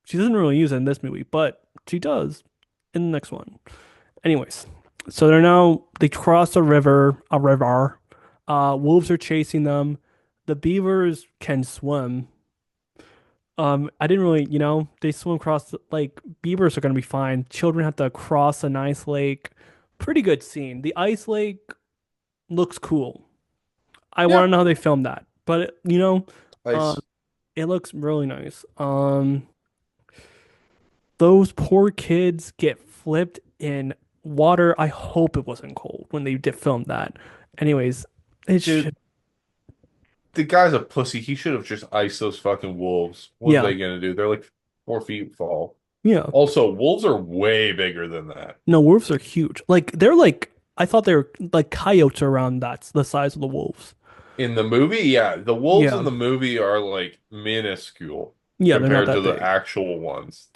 She doesn't really use it in this movie, but she does in the next one. Anyways, so they cross a river. Wolves are chasing them. The beavers can swim. I didn't really, they swim across like beavers are gonna be fine. Children have to cross an ice lake. Pretty good scene. The ice lake looks cool. I want Yeah. to know how they filmed that, but uh, Ice. it looks really nice. Those poor kids get flipped in water. I hope it wasn't cold when they did film that. Anyways, it Dude, should. the guy's a pussy. He should have just iced those fucking wolves. What are Yeah, they gonna do? They're like 4 feet tall. yeah. Also, wolves are way bigger than that. No, wolves are huge. Like they're like I thought they were like coyotes around that's the size of the wolves. In the movie, yeah, the wolves in Yeah, the movie are like minuscule yeah. They're not compared to that the big. actual ones.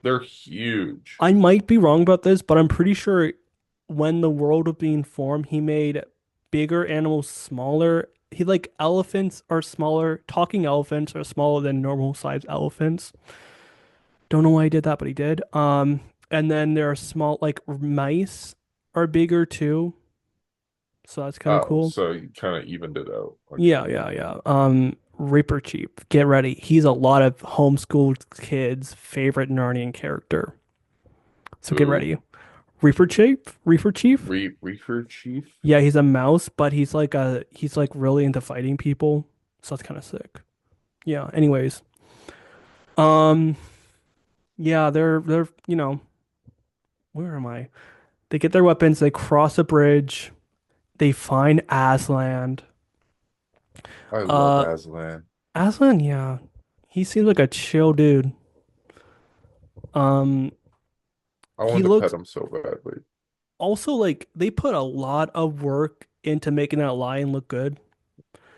They're huge. I might be wrong about this, but I'm pretty sure when the world was being formed, he made bigger animals smaller. He like elephants are smaller. Talking elephants are smaller than normal sized elephants. Don't know why he did that, but he did. And then there are small like mice are bigger too, so that's kind of Oh, cool. so you kind of evened it out. Yeah, Okay. yeah, yeah. Reaper Chief, get ready. He's a lot of homeschooled kids' favorite Narnian character. So get Who? ready. Reaper Chief? Reaper Chief? Reefer Chief? Yeah, he's a mouse, but he's like really into fighting people. So that's kind of sick. Yeah, anyways. Um yeah, they're where am I? They get their weapons, they cross a bridge, they find Aslan. I love Uh Aslan. Aslan, yeah. He seems like a chill dude. Um I he wanted to pet looks him so badly. Also, like they put a lot of work into making that lion look good.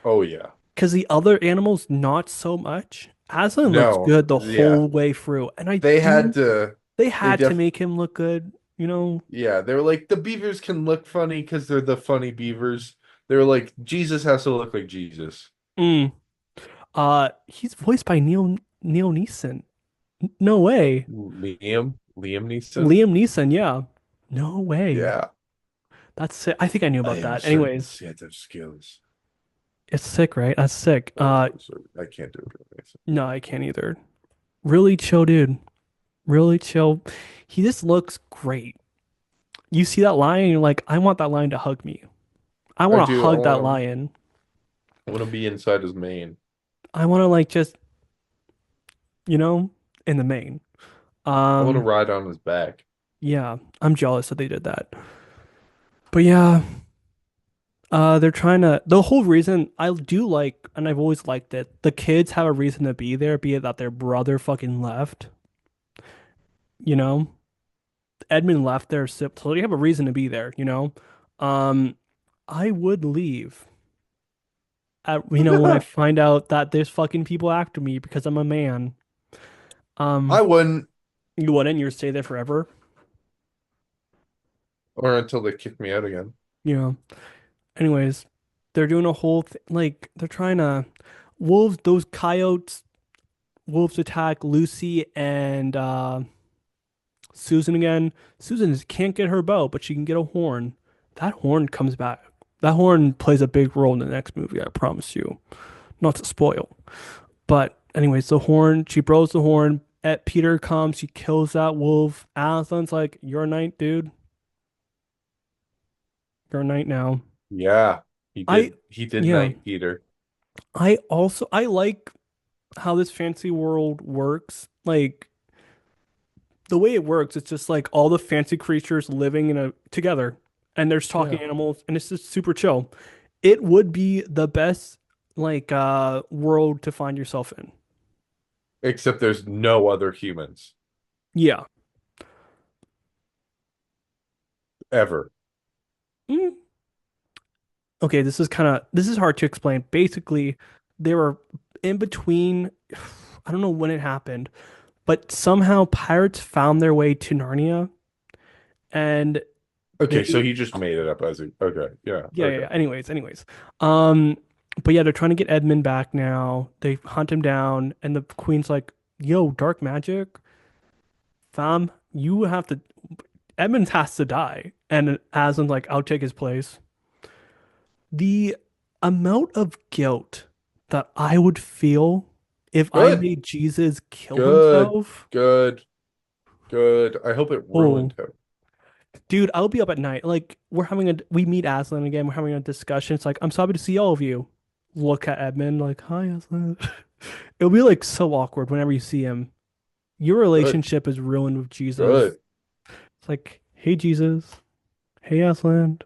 Oh yeah. Because the other animals, not so much. Aslan looks No, good the yeah. whole way through, and I They had do. to They they had to def make him look good, you know. yeah, they were like the beavers can look funny because they're the funny beavers. They were like Jesus has to look like Jesus. Mm. He's voiced by Neil Neeson. No way. Liam Neeson. Liam Neeson, yeah. No way. Yeah. That's sick. I think I knew I about am a that. certain Anyways, set of skills. it's sick, right? That's sick. I can't do it. No, I can't either. Really chill, dude. Really chill. He just looks great. You see that lion, you're like, I want that lion to hug me. I I want to do. hug that lion. I want to be inside his mane. I want to like just, you know, in the main. I want to Um, ride on his back. yeah, I'm jealous that they did that. But yeah, they're trying to, the whole reason I do like, and I've always liked it, the kids have a reason to be there, be it that their brother fucking left, you know? Edmund left there, so they have a reason to be there, you know? Um, I would leave when I find out that there's fucking people after me because I'm a man. I Um, wouldn't, you wouldn't, you'd stay there forever, or until they kick me out again. you know? Anyways, they're doing a whole like they're trying to those coyotes, wolves attack Lucy and Susan again. Susan can't get her bow, but she can get a horn. That horn comes back. That horn plays a big role in the next movie, I promise you. Not to spoil. But anyways, the horn, she blows the horn. At Peter comes, she kills that wolf. Aslan's like, "You're a knight, dude. You're a knight now." Yeah, he I did. He did yeah. Night Eater. I like how this fantasy world works. Like the way it works, it's just like all the fancy creatures living in a together and there's talking Yeah. animals and it's just super chill. It would be the best like world to find yourself in. Except there's no other humans Yeah. ever. Mm. Okay, this is hard to explain. Basically, they were in between I don't know when it happened, but somehow pirates found their way to Narnia and Okay, so they he just made it up as a. Okay, yeah, yeah. okay. Anyways. Um, but yeah, they're trying to get Edmund back now. They hunt him down, and the queen's like, "Yo, dark magic, fam, you have to. Edmund has to die." And Aslan's like, "I'll take his place." The amount of guilt that I would feel if I Good, made Jesus kill good, himself. good, good. I hope it Oh, ruined him. dude, I'll be up at night. Like we meet Aslan again. We're having a discussion. It's like, I'm so happy to see all of you. Look at Edmund, like, hi, Aslan. It'll be like so awkward whenever you see him. Your Good, relationship is ruined with Jesus. good, It's like, hey, Jesus. Hey, Aslan.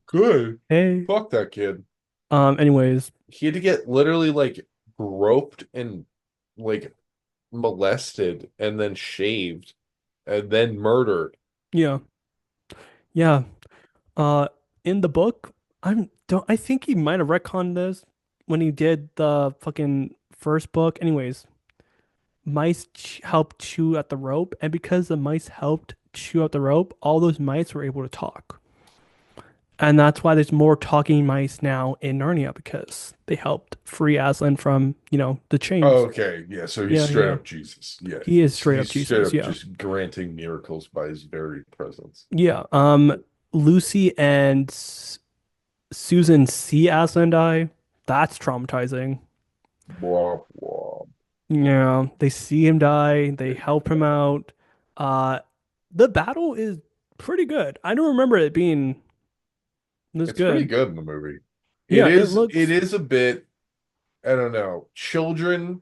good. Hey. Fuck that kid. Anyways, He had to get literally like groped and like molested and then shaved and then murdered. yeah. Yeah. Uh, in the book, I think he might have retconned this when he did the fucking first book. Anyways, mice helped chew at the rope, and because the mice helped chew at the rope, all those mice were able to talk. And that's why there's more talking mice now in Narnia because they helped free Aslan from, the chains. Okay, yeah, so he's Yeah, straight yeah. up Jesus. Yeah, He is straight up he's straight Jesus. up Yeah. just granting miracles by his very presence. Yeah. Lucy and Susan see Aslan die. That's traumatizing. Blah, blah. Yeah, they see him die, they help him out. Uh, the battle is pretty good. I don't remember it being this It's pretty good. good in the movie. It Yeah, it is it looks is a bit, I don't know, children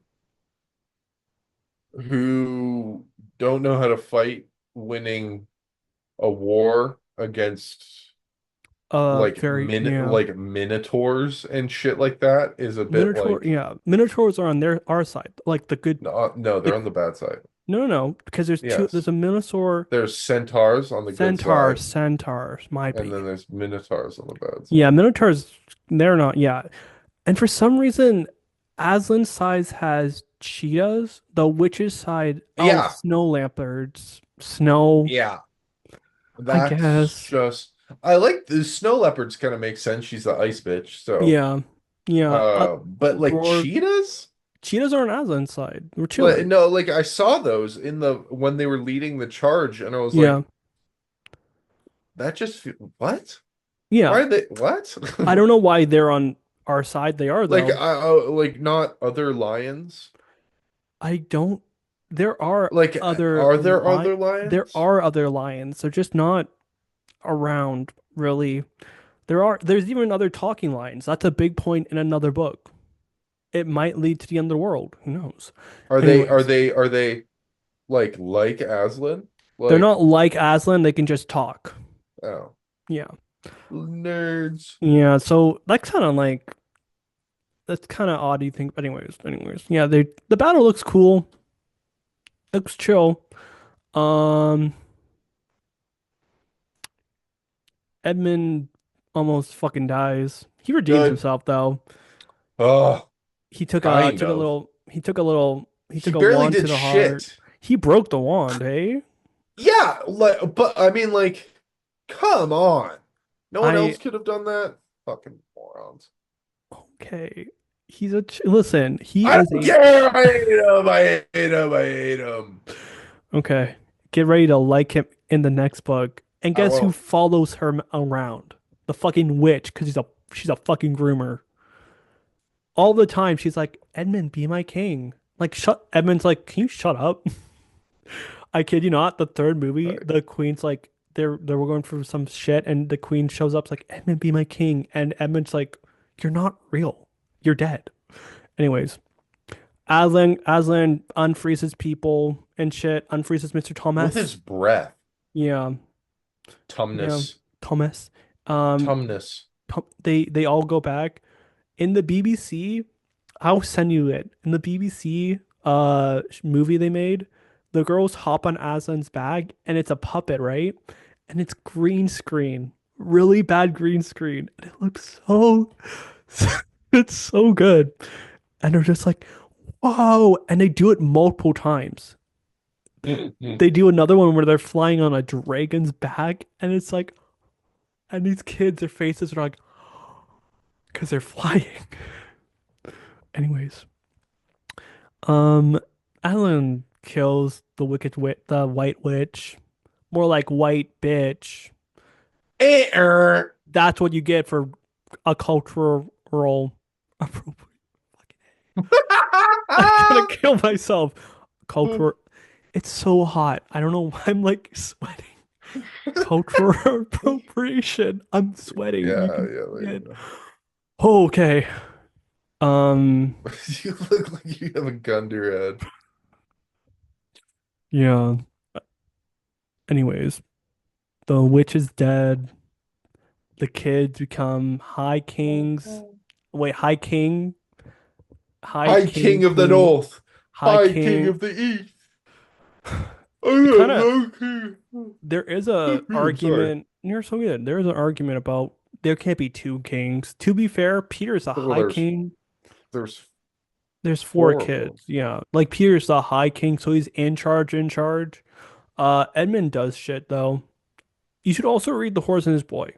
who don't know how to fight winning a war against very yeah. like minotaurs and shit like that is a bit Minotaur, like yeah. Minotaurs are on our side, like the good no, no, they're the on the bad side. No, no, no, because there's two. There's Yes. a Minotaur, There's centaurs on the good Centaurs, side, Centaurs, might and be. then there's minotaurs on the bad Yeah, side. Minotaurs, they're not. Yeah, and for some reason, Aslan's side has cheetahs. The witch's side, oh, Yeah, snow leopards, snow. yeah. I That's guess. just I like the snow leopards kind of make sense. She's the ice bitch, so Yeah, yeah. but like Roar. cheetahs? Cheetahs are on Aslan's side. We're Like chilling. no, like I saw those in the when they were leading the charge, and I was Yeah, like, that just what? yeah. Why are they what? I don't know why they're on our side. They are Like though. like not other lions? I don't. There are Like other are there li other There lions? are other lions. They're just not around really. There's even other talking lions. That's a big point in another book. It might lead to the end of the world. Who knows? Are they Anyways, are they like Aslan? they're Like not like Aslan. They can just talk. oh Yeah. nerds. Yeah. So that's kind of odd. You think, but anyways. Yeah. The battle looks cool. Looks chill. Um, Edmund almost fucking dies. He redeems Good. himself though. Oh, kind Took a of. little he He took a barely wand to did the heart. shit. He broke the wand, hey? Yeah, like, but I mean, like, come on. No one I else could have done that. Fucking morons. okay. Listen, he I is don't a care. I hate him. I hate him. I hate him. okay. Get ready to like him in the next book. And I guess who won't. follows her around? The fucking witch, because she's a fucking groomer. All the time she's like, Edmund, be my king. Like shut Edmund's like, can you shut up? I kid you not, the third movie, Like, the queen's like they were going for some shit and the queen shows up like, Edmund, be my king. And Edmund's like, you're not real. You're dead. Anyways, Aslan unfreezes people and shit, unfreezes Mr. with his Thomas. breath. Yeah, yeah. Tumnus. Thomas. Um, Tumnus. they all go back. In the BBC, I'll send you it. In the BBC movie they made, the girls hop on Aslan's bag and it's a puppet, right? And it's green screen. Really bad green screen. And it looks so it's so good. And they're just like, whoa. And they do it multiple times. They do another one where they're flying on a dragon's back, and it's like, and these kids, their faces are like, because they're flying. Anyways, um, Alan kills the white witch, more like white bitch. That's what you get for a cultural appropriate. I'm gonna kill myself. Cultural. It's so hot. I don't know why I'm like sweating. Cultural appropriation. I'm sweating. You Yeah, can yeah, see like, it. Oh, okay. Um, you look like you have a gun to your head. yeah. Anyways, the witch is dead. The kids become high kings. Wait, high High king, King of the queen, North, high High King king. of the East. It kind of Low King. there is a I'm sorry. argument. You're so good. There is an argument about there can't be two kings. To be fair, Peter's a Well, high king. there's There's four four of them. kids. Yeah. Like Peter's the high king, so he's in charge, in charge. Edmund does shit though. You should also read The Horse and His Boy.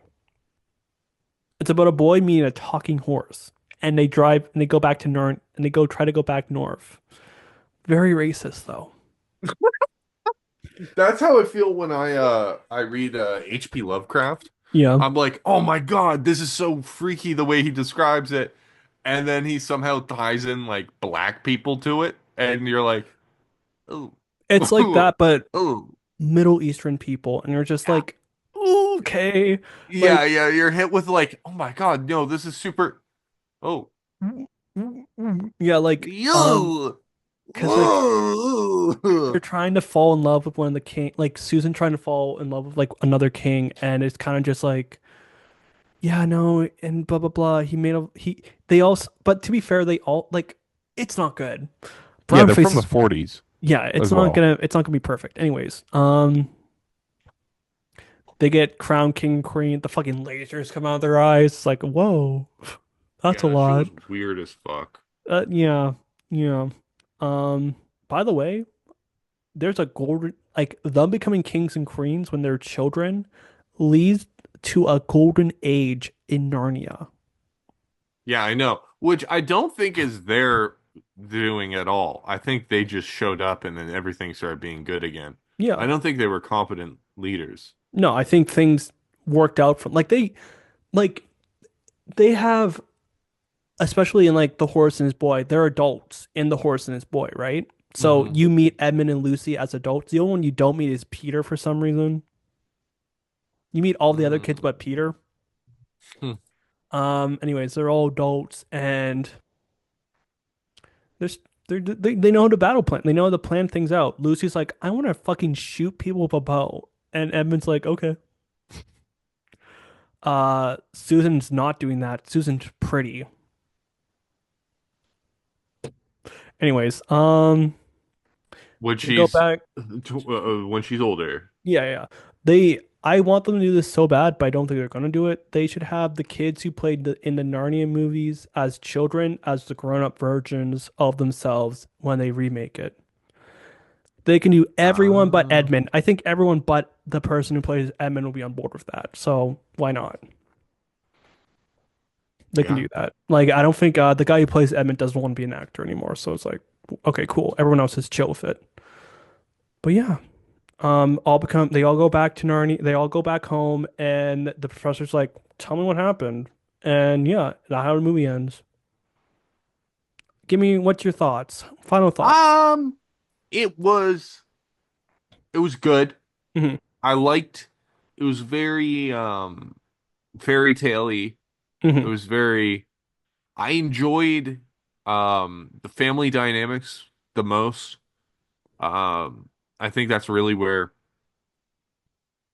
It's about a boy meeting a talking horse. And they drive and they go back to North and they go try to go back north. Very racist though. That's how I feel when I read H.P. Lovecraft. Yeah. I'm like, oh my God, this is so freaky the way he describes it. And then he somehow ties in like black people to it, and you're like, oh, It's like oh, that, but oh. Middle Eastern people, and you're just Yeah. like, okay. Yeah, Like yeah, you're hit with like, oh my God, no, this is super. Oh, yeah, like you. because like they're trying to fall in love with one of the king, like Susan trying to fall in love with like another king, and it's kind of just like, yeah, no, and blah blah blah. They all, but to be fair, they all like, it's not good. Yeah, Brown they're from the faces, 40s. Yeah, as well. it's not gonna be perfect. Anyways, they get crown king and queen. The fucking lasers come out of their eyes. It's like, whoa, that's Yeah, a that shit lot. was weird as fuck. Yeah, yeah. Um, by the way, there's a golden like them becoming kings and queens when they're children leads to a golden age in Narnia. Yeah, I know. Which I don't think is their doing at all. I think they just showed up and then everything started being good again. I Yeah. don't think they were competent leaders. No, I think things worked out for like they have especially in like The Horse and His Boy, they're adults in The Horse and His Boy, right? So Hmm. you meet Edmund and Lucy as adults. The only one you don't meet is Peter for some reason. You meet all the other kids but Peter. Hmm. Anyways, they're all adults and there's they know how to battle plan. They know how to plan things out. Lucy's like, I want to fucking shoot people with a bow. And Edmund's like, okay. Susan's not doing that. Susan's pretty. Anyways, When they go she's back. when she's older. Yeah, yeah. I want them to do this so bad, but I don't think they're gonna do it. They should have the kids who played in the Narnia movies as children, as the grown-up versions of themselves when they remake it. They can do everyone but Ah, Edmund. I think everyone but the person who plays Edmund will be on board with that. So why not? They can yeah. do that. Like I don't think the guy who plays Edmund doesn't want to be an actor anymore. So it's like, okay, cool. Everyone else is chill with it. But yeah, they all go back to Narnia. They all go back home, and the professor's like, "Tell me what happened." And yeah, that's how the movie ends. Give me what's your thoughts? Final thoughts. Um, it was it was good. Hmm. I liked it was very fairy tale-y. It Hmm. was very I enjoyed the family dynamics the most. Um I think that's really where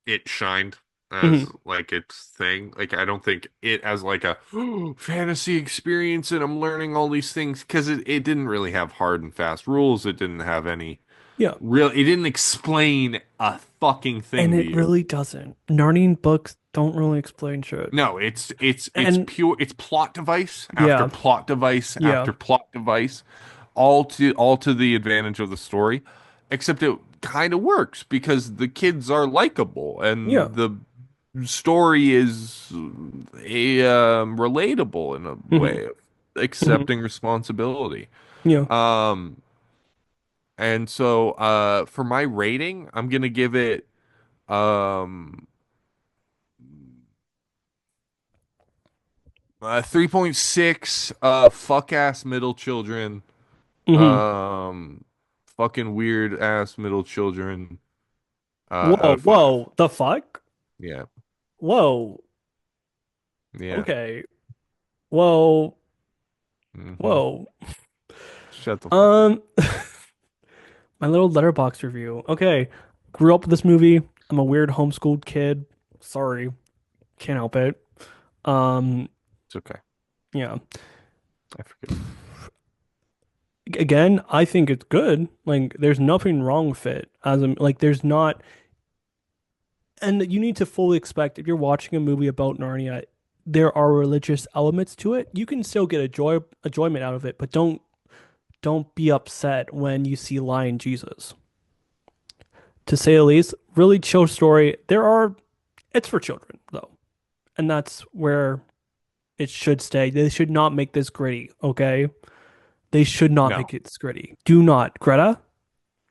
it shined as Hmm. like its thing. Like I don't think it as like a fantasy experience and I'm learning all these things because it didn't really have hard and fast rules. It didn't have any Yeah, real it didn't explain a fucking and thing to it you. really doesn't. Narnian books don't really explain shit. No, it's And pure it's plot device after yeah, plot device yeah, after plot device, all to the advantage of the story, except it kind of works because the kids are likable yeah. and the story is relatable in a Hmm. way of Hmm. accepting responsibility. Yeah. Um, and so for my rating, I'm gonna give it um 3.6 fuck ass middle children. Hmm. Um fucking weird ass middle children out Whoa, of 5. whoa, the fuck? Yeah. Whoa, Yeah. okay. Whoa, Hmm. whoa. Shut the fuck up. Um, my little letterbox review. Okay, grew up with this movie. I'm a weird homeschooled kid. Sorry, can't help it. Um, It's okay. yeah. I forgive you. Again, I think it's good. Like, there's nothing wrong with it. There's not, and you need to fully expect if you're watching a movie about Narnia, there are religious elements to it. You can still get enjoyment out of it, but don't be upset when you see lying Jesus. To say the least, really chill story. It's for children though, and that's where it should stay. They should not make this gritty, okay? They should not No. make it gritty. Do not, Greta.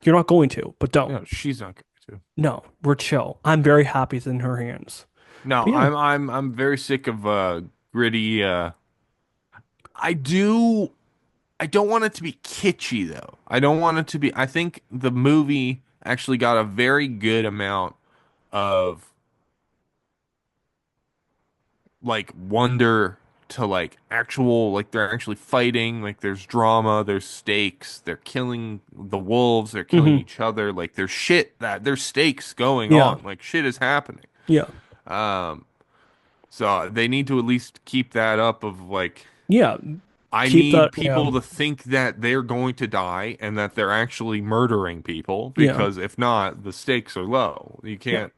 You're not going to, but don't. No, she's not going to. No, we're chill. I'm very happy it's in her hands. No, But yeah. I'm very sick of gritty I do I don't want it to be kitschy though. I don't want it to be I think the movie actually got a very good amount of like wonder to like actual like they're actually fighting, like there's drama, there's stakes, they're killing the wolves, they're killing Hmm. each other, like there's shit that there's stakes going Yeah. on, like shit is happening. Yeah. Um so they need to at least keep that up of like Yeah. I Keep need that. Yeah, people to think that they're going to die and that they're actually murdering people yeah, because if not, the stakes are low. You yeah. can't,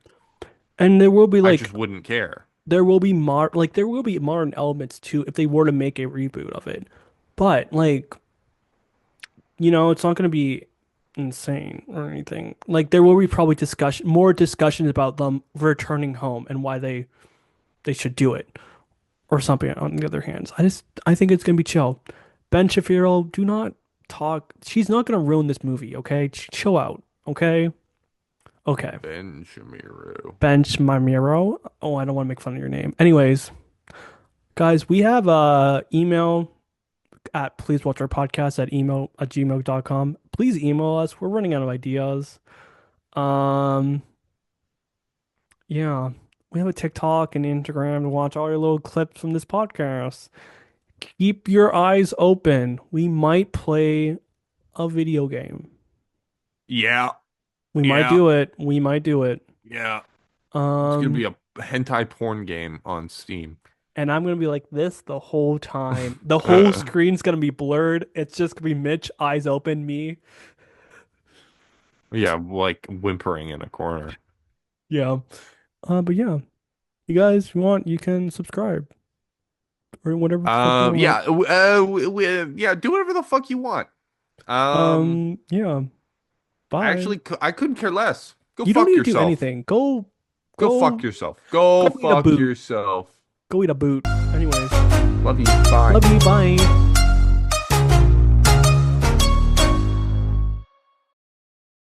And there will be I like just wouldn't care. there will be modern elements too if they were to make a reboot of it. But like, it's not going to be insane or anything. Like there will be probably more discussions about them returning home and why they should do it or something on the other hands. I think it's going to be chill. Ben Shapiro, do not talk. She's not going to ruin this movie, okay? Chill out, okay? Okay. Ben Shamiru. Ben Shapiro. Oh, I don't want to make fun of your name. Anyways, guys, we have email at pleasewatchourpodcast at gmail.com. Please email us. We're running out of ideas. Um, yeah. We have a TikTok and Instagram to watch all your little clips from this podcast. Keep your eyes open. We might play a video game. Yeah, We might yeah, do it. We might do it. yeah. It's gonna Um, be a hentai porn game on Steam. and I'm gonna be like this the whole time. The whole screen's gonna be blurred. It's just gonna be Mitch, eyes open, me. Yeah, like whimpering in a corner. Yeah. But yeah, you guys, if you want, you can subscribe or whatever the fuck you want. Yeah, yeah. Do whatever the fuck you want. Yeah. Bye. I couldn't care less. Go You don't fuck need to do yourself. anything. Go fuck Go, yourself. Go go eat a fuck boot. yourself. Go eat a boot. Anyways, Love you. Bye. love you. Bye.